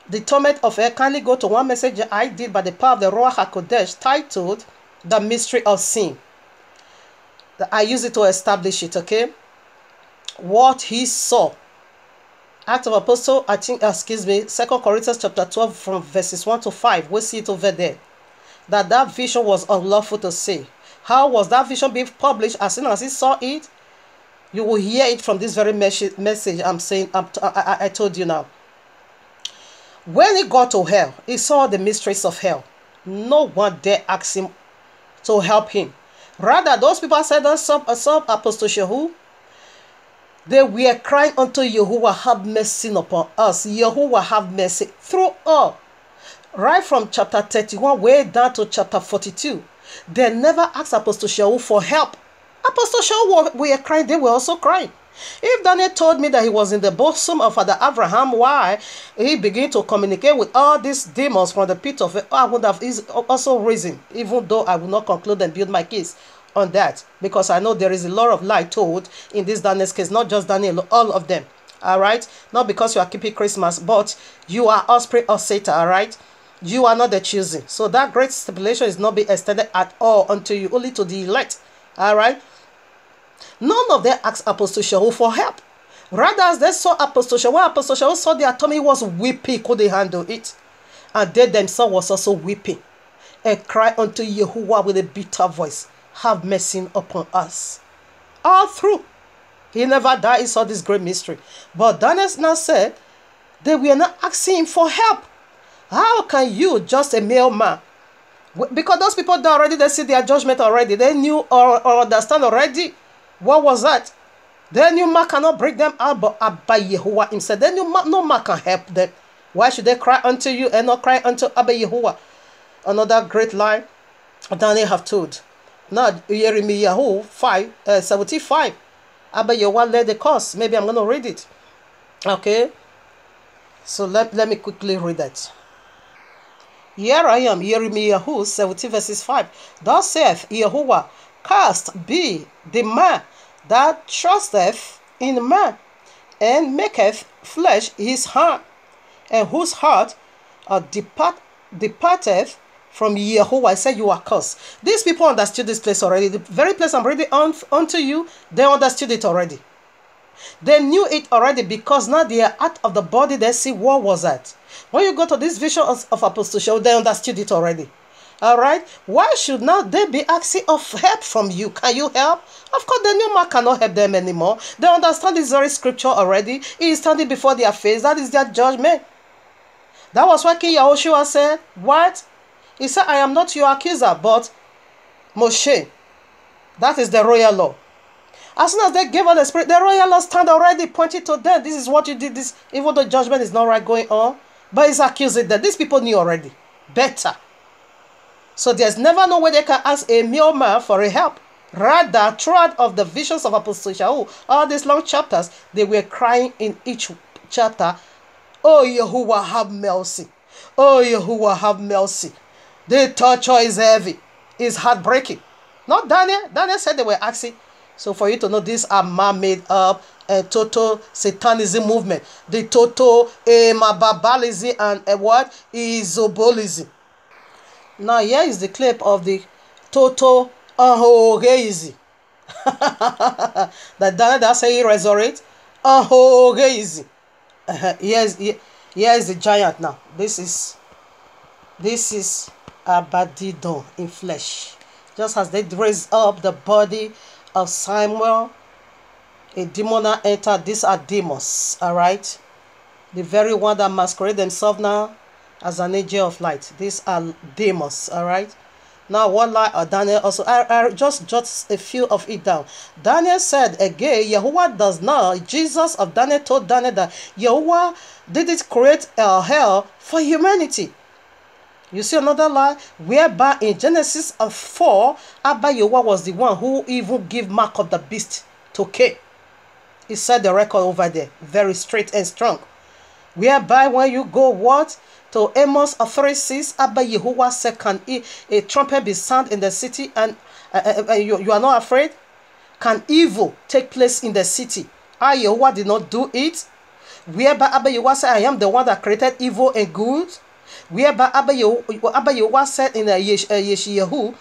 A: the torment of hell, kindly go to one message I did by the power of the Ruach HaKodesh titled The Mystery of Sin. I use it to establish it, okay? What he saw. Acts of Apostle, I think, 2 Corinthians chapter 12 from verses 1 to 5. We'll see it over there. That vision was unlawful to see. How was that vision being published? As soon as he saw it, you will hear it from this very message I'm saying. I told you now. When he got to hell, he saw the mysteries of hell. No one dare ask him to help him. Rather, those people said, some Apostle Shehu, they were crying unto Yahuwah, have mercy upon us. Yahuwah, have mercy through all. Right from chapter 31 way down to chapter 42. They never asked Apostle Shehu for help. Apostle Shehu were crying, they were also crying. If Daniel told me that he was in the bosom of Father Abraham, why he began to communicate with all these demons from the pit of hell, I would have also risen, even though I will not conclude and build my case on that, because I know there is a lot of lie told in this Daniel's case, not just Daniel, all of them. All right, not because you are keeping Christmas, but you are offspring of Satan. All right, you are not the choosing. So that great stipulation is not being extended at all unto you, only to the elect. All right. None of them asked Apostle Shehu for help. Rather, as they saw Apostle Shehu, when Apostle Shehu saw their tummy, he was weeping, couldn't handle it. And they themselves was also weeping and cry unto Yahuwah with a bitter voice, have mercy upon us. All through. He never died, he saw this great mystery. But Daniel now said, they were not asking him for help. How can you, just a male man, because those people already, they see their judgment already. They knew or understand already. What was that? They knew man cannot bring them out, but Abba Yahuwah himself. They knew no man can help them. Why should they cry unto you and not cry unto Abba Yahuwah? Another great lie Daniel have told. Now, Jeremiah 5:75. Abba Yahuwah led the cause. Maybe I'm going to read it. Okay. So let me quickly read that. Here I am, Jeremiah 70 verses 5. Thus saith Yahuwah, cast be the man that trusteth in man, and maketh flesh his heart, and whose heart departeth from Yahuwah. I said you are cursed. These people understood this place already. The very place I'm reading unto you, they understood it already. They knew it already, because now they are out of the body. They see what was that. When you go to this vision of Apostle Shehu, they understood it already. All right. Why should now they be asking of help from you? Can you help? Of course, the new man cannot help them anymore. They understand this very scripture already. He is standing before their face. That is their judgment. That was why King Yahushua said, what? He said, I am not your accuser, but Moshe. That is the royal law. As soon as they gave us the spirit, the royal law stand already pointing to them. This is what you did. This, even though judgment is not right going on, but he's accusing them. These people knew already better. So there's never no way they can ask a mere man for a help. Rather, throughout of the visions of Apostle Shehu, all these long chapters, they were crying in each chapter, oh Yahuwah, have mercy. Oh Yahuwah, have mercy. The torture is heavy. It's heartbreaking. Not Daniel. Daniel said they were asking. So for you to know, these are man-made up total satanism movement, the total mababalism and what isobolism. Now here is the clip of the total ahoreism. That's how he resurrect. Ahoreism. Here is the giant now. This is Abadidon in flesh. Just as they raised up the body of Samuel, a demon entered. These are demons, all right? The very one that masquerade themselves now as an angel of light. These are demons, all right? Now, what lie Daniel also, I just jot a few of it down. Daniel said again, Yahuwah does not, Jesus of Daniel told Daniel that Yahuwah didn't create a hell for humanity. You see another lie, whereby in Genesis 4, Abba Yahuwah was the one who even gave mark of the beast to Cain. He said the record over there, very straight and strong. Whereby when you go what? To Amos 3:6, Abba Yahuwah said, can a trumpet be sound in the city and you are not afraid? Can evil take place in the city? Yahuwah did not do it. Whereby Abba Yahuwah said, I am the one that created evil and good. Whereby Abba Yahuwah said in Yeshayahu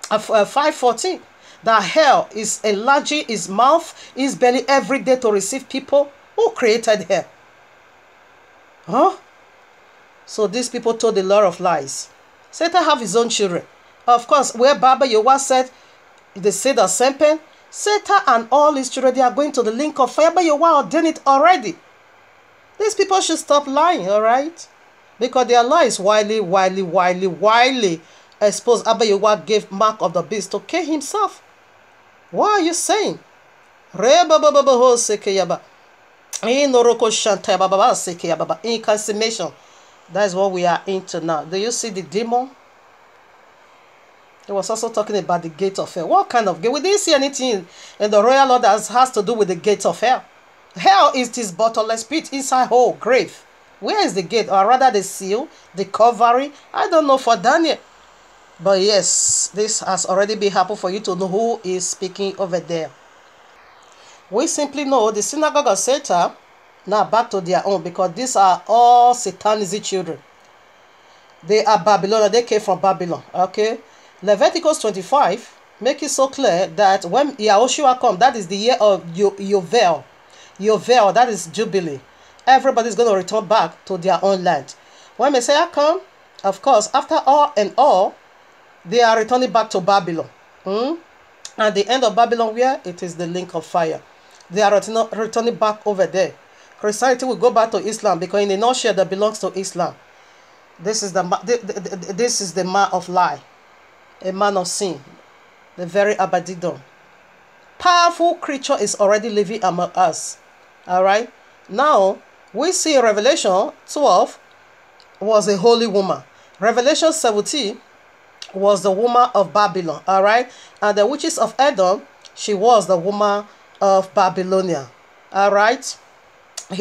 A: 5:14 that hell is enlarging his mouth, his belly every day to receive people. Who created hell? Huh? So these people told the Lord of lies. Satan have his own children. Of course, where Abba Yahuwah said, they say the serpent, Satan and all his children, they are going to the link of fire. Abba Yahuwah ordained it already. These people should stop lying, all right? Because their lies widely exposed. Abba Yahuwah gave mark of the beast to Cain himself. What are you saying? In consummation. That's what we are into now. Do you see the demon? He was also talking about the gate of hell. What kind of gate? We didn't see anything in the royal law that has to do with the gate of hell. Hell is this bottomless pit inside whole grave. Where is the gate? Or rather the seal, the covering? I don't know for Daniel. But yes, this has already been happened for you to know who is speaking over there. We simply know the synagogue of Satan. Now back to their own, because these are all Satanism children. They are Babylon. They came from Babylon. Okay. Leviticus 25 make it so clear that when Yahushua comes, that is the year of Yovel. Yovel, that is Jubilee. Everybody's going to return back to their own land. When Messiah comes, of course, after all and all, they are returning back to Babylon. At the end of Babylon, where it is the link of fire. They are returning back over there. Christianity will go back to Islam because in the nutshell that belongs to Islam. This is the man of lie, a man of sin, the very Abadidon. Powerful creature is already living among us. All right. Now we see Revelation 12 was a holy woman. Revelation 17 was the woman of Babylon. All right, and the witches of Edom, she was the woman of Babylonia. All right. And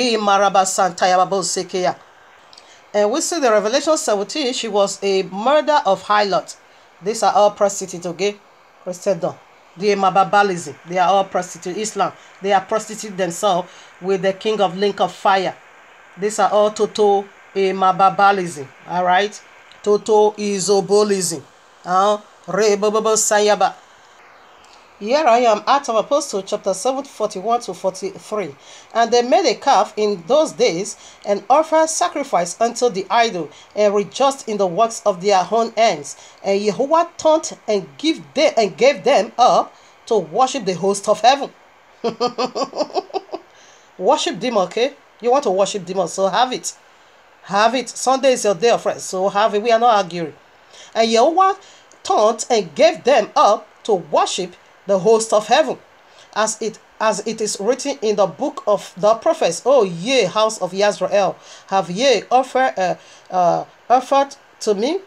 A: we see the Revelation 17, she was a murder of harlot. These are all prostitutes, okay? Christendom. The Mababalism, they are all prostitutes. Islam, they are prostitutes themselves with the king of link of fire. These are all total Mababalism, all right? Total isobolism. Sayaba. Here I am, Acts of Apostles, chapter 7, 41 to 43. And they made a calf in those days, and offered sacrifice unto the idol, and rejoiced in the works of their own hands. And Yahuwah turned and gave them up to worship the host of heaven. Worship demon, okay? You want to worship demon, so have it. Have it. Sunday is your day of rest, so have it. We are not arguing. And Yahuwah turned and gave them up to worship the host of heaven, as it is written in the book of the prophets. Oh ye house of Yisrael, have ye offered to me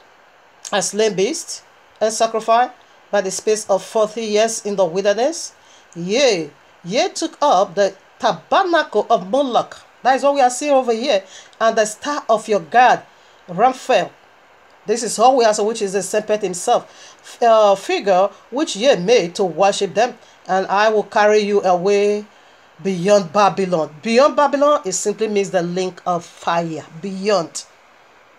A: a slain beast and sacrifice by the space of 40 years in the wilderness? Ye took up the tabernacle of Moloch. That is what we are seeing over here, and the star of your God, Raphael. This is all we are, which is the serpent himself, figure which ye made to worship them, and I will carry you away Beyond Babylon. Beyond Babylon, it simply means the link of fire. Beyond.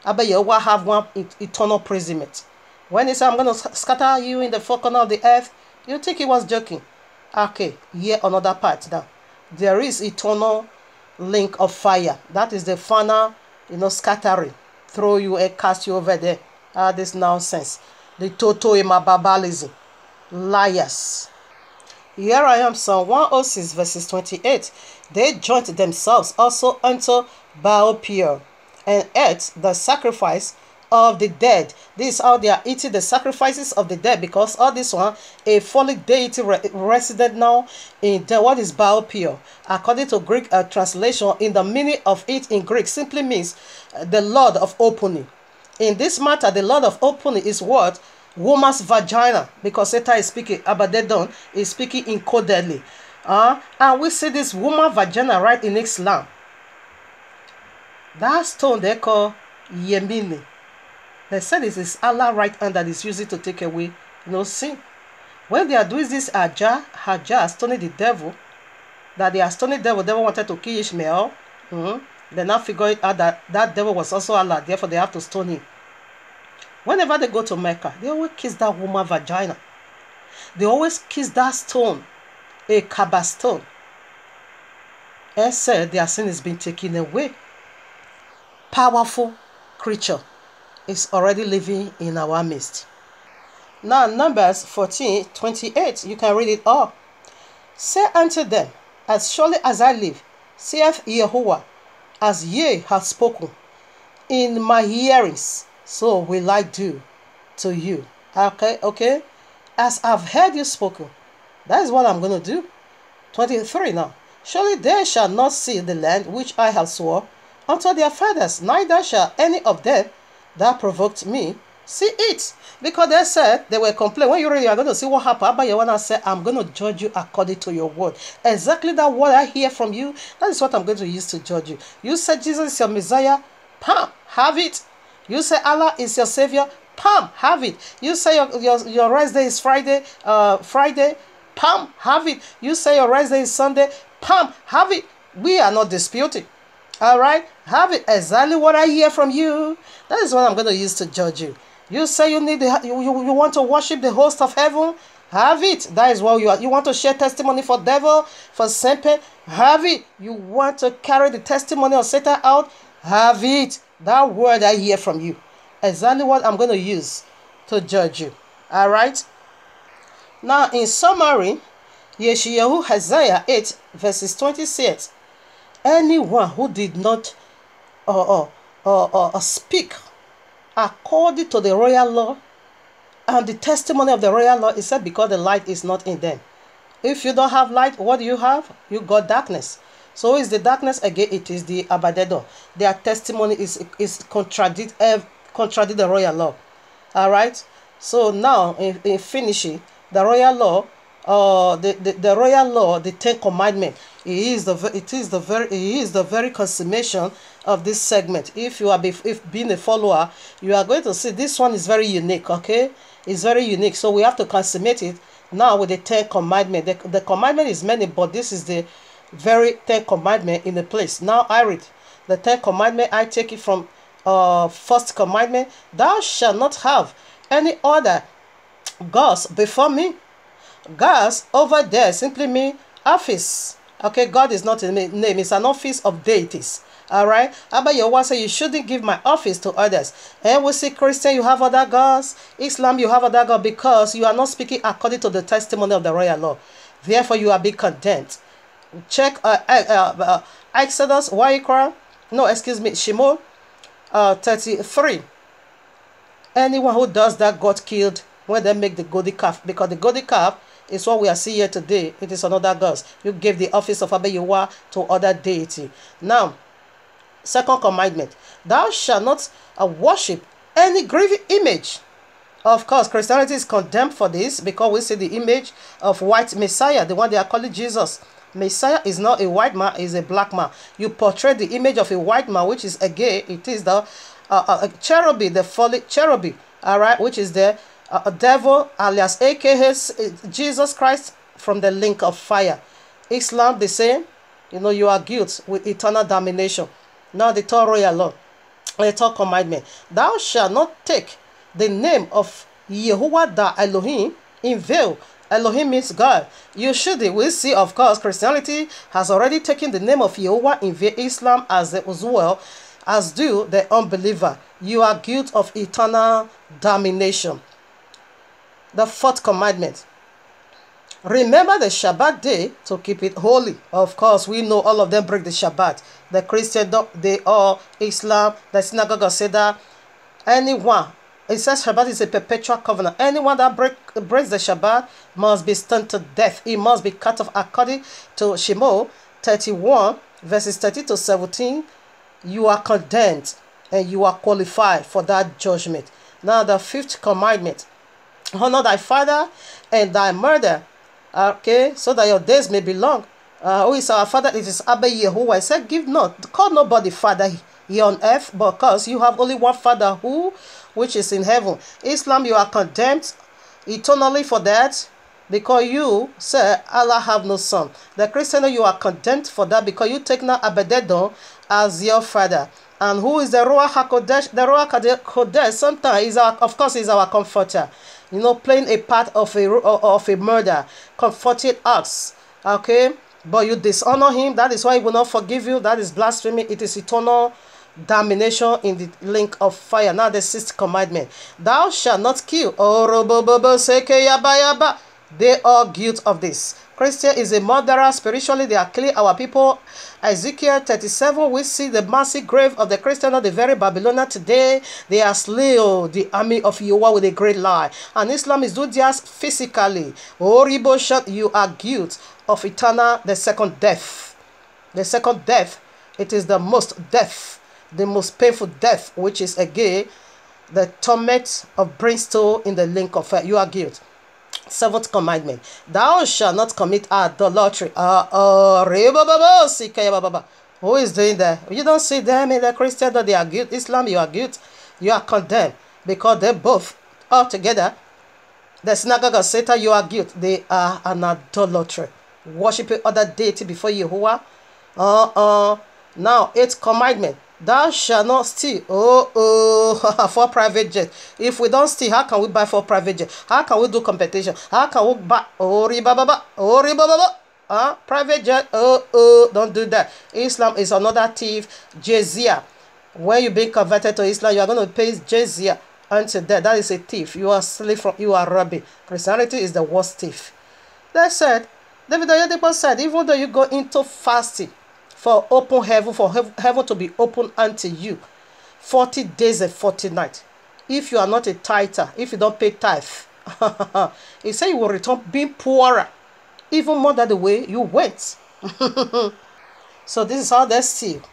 A: Abayewa have one eternal imprisonment. When he said, I'm going to scatter you in the four corners of the earth, you think he was joking. Okay, here another part now. There is eternal link of fire. That is the final, scattering. Throw you and cast you over there. This nonsense. The total imababalism. Liars. Here I am, Psalm 106, verses 28. They joined themselves also unto Baal-peor, and ate the sacrifice of the dead. This is how they are eating the sacrifices of the dead, because all this one, a fallen deity resident now in the, what is Baal-peor? According to Greek translation, in the meaning of it in Greek, simply means the Lord of opening. In this matter, the Lord of opening is what? Woman's vagina, because Satan is speaking, Abaddon is speaking encodedly. And we see this woman vagina right in Islam. That stone they call Yemini. They said it is Allah right hand that is used to take away sin. When they are doing this Hajjah, stoning the devil, that they are stoning the devil wanted to kill Ishmael. They now figure it out that devil was also Allah, therefore they have to stone him. Whenever they go to Mecca, they always kiss that woman vagina. They always kiss that stone, a Kaaba stone. And said their sin is being taken away. Powerful creature is already living in our midst. Now Numbers 14:28, you can read it all. Say unto them, as surely as I live, saith Yahuwah, as ye have spoken in my hearings, so will I do to you. Okay. As I've heard you spoken, that is what I'm going to do. 23 now. Surely they shall not see the land which I have swore unto their fathers, neither shall any of them that provoked me see it. Because they said, they were complaining. When you read, you are going to see what happened. Abba Yawana said, I'm going to judge you according to your word. Exactly that word I hear from you, that is what I'm going to use to judge you. You said Jesus is your Messiah, pam, have it. You say Allah is your Savior, pam, have it. You say your rest day is Friday, pam, have it. You say your rest day is Sunday, pam, have it. We are not disputing. All right, have it. Exactly what I hear from you, that is what I'm going to use to judge you. You say you need you want to worship the host of heaven, have it. That is what you are. You want to share testimony for devil, for Sempe, have it. You want to carry the testimony of Satan out, have it. That word I hear from you, exactly what I'm going to use to judge you. All right. Now, in summary, Yeshayahu Isaiah 8 verses 26. Anyone who did not speak according to the royal law and the testimony of the royal law, is said because the light is not in them. If you don't have light, what do you have? You got darkness. So is the darkness again? It is the Abaddon. Their testimony is contradict the royal law. All right. So now in finishing, the royal law, the royal law, the 10 Commandments, it is the very consummation of this segment. If you are being a follower, you are going to see this one is very unique. Okay, it's very unique. So we have to consummate it now with the 10 Commandments. The commandment is many, but this is the very 10 Commandment in the place. Now I read the 10 Commandment. I take it from first commandment. Thou shalt not have any other gods before me. Gods over there simply mean office. Okay, God is not a name, it's an office of deities. All right, Abba Yahuwah said you shouldn't give my office to others. And we see Christian, you have other gods. Islam, you have other gods, because you are not speaking according to the testimony of the royal law. Therefore, you are being condemned. Check Exodus, Shemot 33. Anyone who does that got killed when they make the golden calf, because the golden calf is what we are seeing here today. It is another god. You gave the office of Abba Yahuwah to other deity. Now, second commandment, thou shalt not worship any graven image. Of course, Christianity is condemned for this, because we see the image of white Messiah, the one they are calling Jesus. Messiah is not a white man, is a black man. You portray the image of a white man, which is again, it is the cherubim, the fallen cherubim, all right, which is the devil, alias aka Jesus Christ, from the link of fire. Islam the same. You are guilty with eternal damnation. Now the third royal law, the third commandment. Thou shalt not take the name of Yehovah da Elohim in vain. Elohim means God. We see, of course, Christianity has already taken the name of Yehovah in vain. Islam as well as do the unbeliever. You are guilty of eternal damnation. The fourth commandment. Remember the Shabbat day to keep it holy. Of course, we know all of them break the Shabbat. The Christian, they all, Islam, the synagogue of Seda, anyone. It says Shabbat is a perpetual covenant. Anyone that breaks the Shabbat must be stoned to death. He must be cut off according to Shemo 31, verses 30 to 17. You are condemned and you are qualified for that judgment. Now the fifth commandment. Honor thy father and thy mother. Okay, so that your days may be long. Who is our father? It is Abba Yehovah. I said, call nobody father here on earth, because you have only one father which is in heaven. Islam, you are condemned eternally for that, because you say Allah have no son. The Christian, you are condemned for that, because you take now Abededon as your father. And who is the Ruach HaKodesh? The Ruach HaKodesh sometimes is our comforter. Playing a part of a murder, comforted us. Okay, but you dishonor him. That is why he will not forgive you. That is blasphemy. It is eternal damnation in the lake of fire. Now the sixth commandment. Thou shalt not kill. They are guilty of this. Christian is a murderer. Spiritually, they are killing our people. Ezekiel 37, we see the massive grave of the Christian of the very Babylonian today. They are slain the army of Yehovah with a great lie. And Islam is do just physically. You are guilty of eternal, the second death. The second death, it is the most painful death, which is again the torment of brimstone in the lake of fire. You are guilty. Seventh commandment. Thou shalt not commit adultery. Who is doing that? You don't see them in the Christian that they are guilty. Islam, you are guilty. You are condemned, because they both all together. The synagogue of Satan, you are guilty. They are an idolatry, worshiping other deity before Yehovah. Now, eighth commandment. Thou shalt not steal. For private jet. If we don't steal, how can we buy for private jet? How can we do competition? How can we buy? Private jet. Don't do that. Islam is another thief. Jizya. When you being converted to Islam, you are going to pay jizya until death. That is a thief. You are stealing from. You are robbing. Christianity is the worst thief. That said, David Oyedepo said, even though you go into fasting for open heaven, for heaven to be open unto you, 40 days and 40 nights. If you are not a tither, if you don't pay tithe, he said you will return being poorer, even more than the way you went. So this is how they steal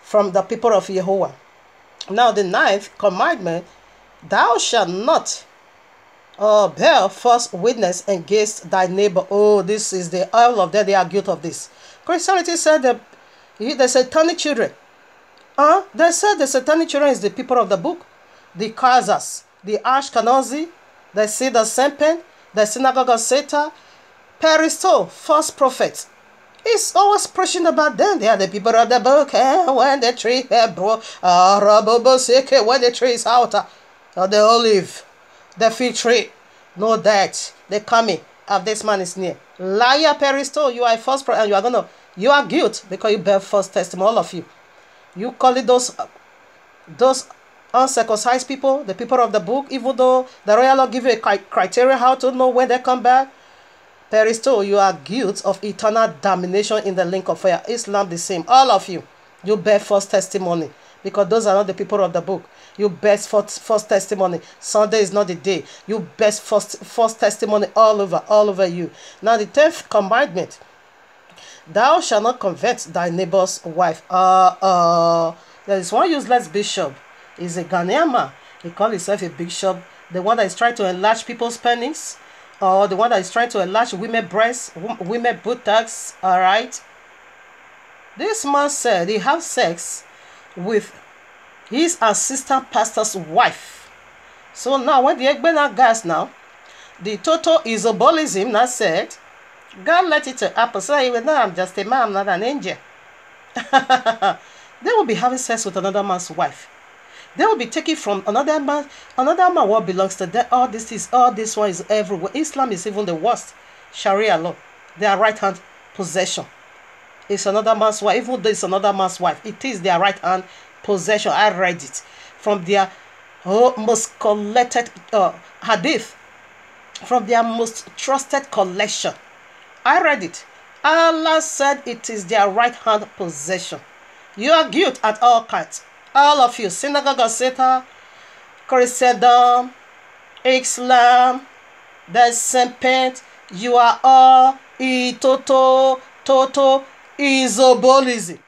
A: from the people of Yehovah. Now the ninth commandment, thou shalt not bear false witness against thy neighbor. This is all of them, they are guilty of this. Christianity said that the satanic children. They said the satanic children is the people of the book, the Khazars, the Ashkenazi, the seed of serpent, the synagogue of Satan, Peristo, false prophets. He's always preaching about them. They are the people of the book. When the tree when the tree is out, the olive, the fig tree, know that the coming of this man is near. Liar, Peristo, you are a false prophet, and you are guilty because you bear false testimony. All of you. You call it those uncircumcised people, the people of the book, even though the royal law give you a criteria how to know when they come back. Peristo, you are guilty of eternal damnation in the lake of fire. Islam the same. All of you. You bear false testimony because those are not the people of the book. You bear false testimony. Sunday is not the day. You bear false testimony all over you. Now the 10th commandment. Thou shalt not covet thy neighbor's wife. There is one useless bishop. He's a Ghanaian man. He calls himself a bishop. The one that is trying to enlarge people's pennies. Or the one that is trying to enlarge women's breasts, women's buttocks. Alright. This man said he had sex with his assistant pastor's wife. So now when the Egbena guys now, the total isobolism now said, God let it to happen so he will know I'm just a man, I'm not an angel. They will be having sex with another man's wife. They will be taking from another man what belongs to them. All this one is everywhere. Islam is even the worst. Sharia law. Their right hand possession. It's another man's wife. Even though it's another man's wife, it is their right hand possession. I read it from their most collected hadith, from their most trusted collection. I read it. Allah said it is their right hand possession. You are guilty at all kinds. All of you, synagogue of Satan, Christendom, Islam, the serpent, you are all total isobolism,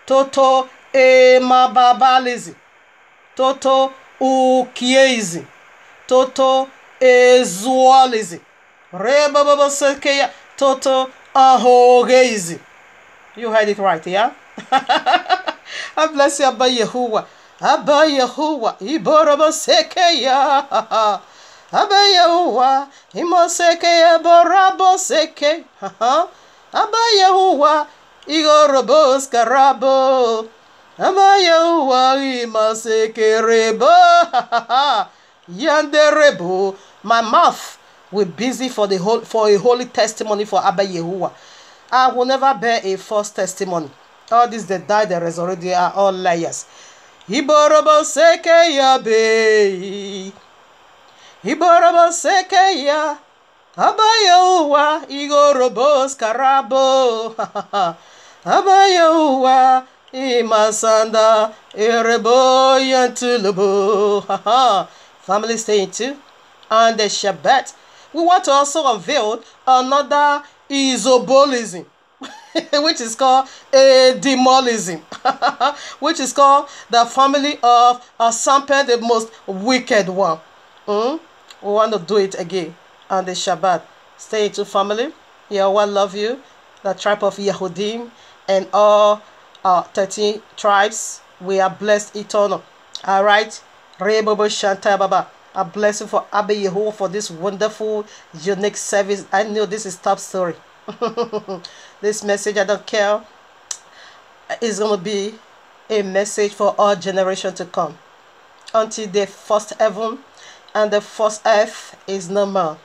A: total emababalism, total ukieism, total ezualism, rebabasekeya, total ahogeism. You heard it right, yeah? I bless you, Abba Yehovah. Abba Yehovah, Iboraba Sekeya. Abba Yehovah, Imosekeya, Borabo Seke. Abba Yehovah, Igorobos Karabo. Abba Yehovah, Imaseke Rebo. Yanderebo. My mouth will busy for a holy testimony for Abba Yehovah. I will never bear a false testimony. All these that died, they resurrected, they are all liars. Iborobo sekeya be. Iborobo sekeya. Abayowa igorobos karabo. Abayowa imasanda erebo yantulubo. Family staying too. On the Shabbat, we want to also unveil another isobolism. Which is called a demolism, which is called the family of a serpent, the most wicked one. We want to do it again on the Shabbat. Stay into family. Yahweh love you. The tribe of Yehudim and all 13 tribes. We are blessed eternal. All right. Rebobo Shanta Baba. I bless you for Abba Yehovah for this wonderful, unique service. I know this is top story. This message, I don't care, is going to be a message for all generations to come. Until the first heaven and the first earth is no more.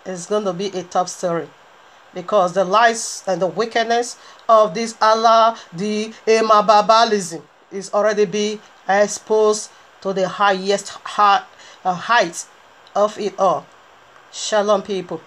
A: It's going to be a top story. Because the lies and the wickedness of this Allah, the Emababalism, is already being exposed to the highest height of it all. Shalom, people.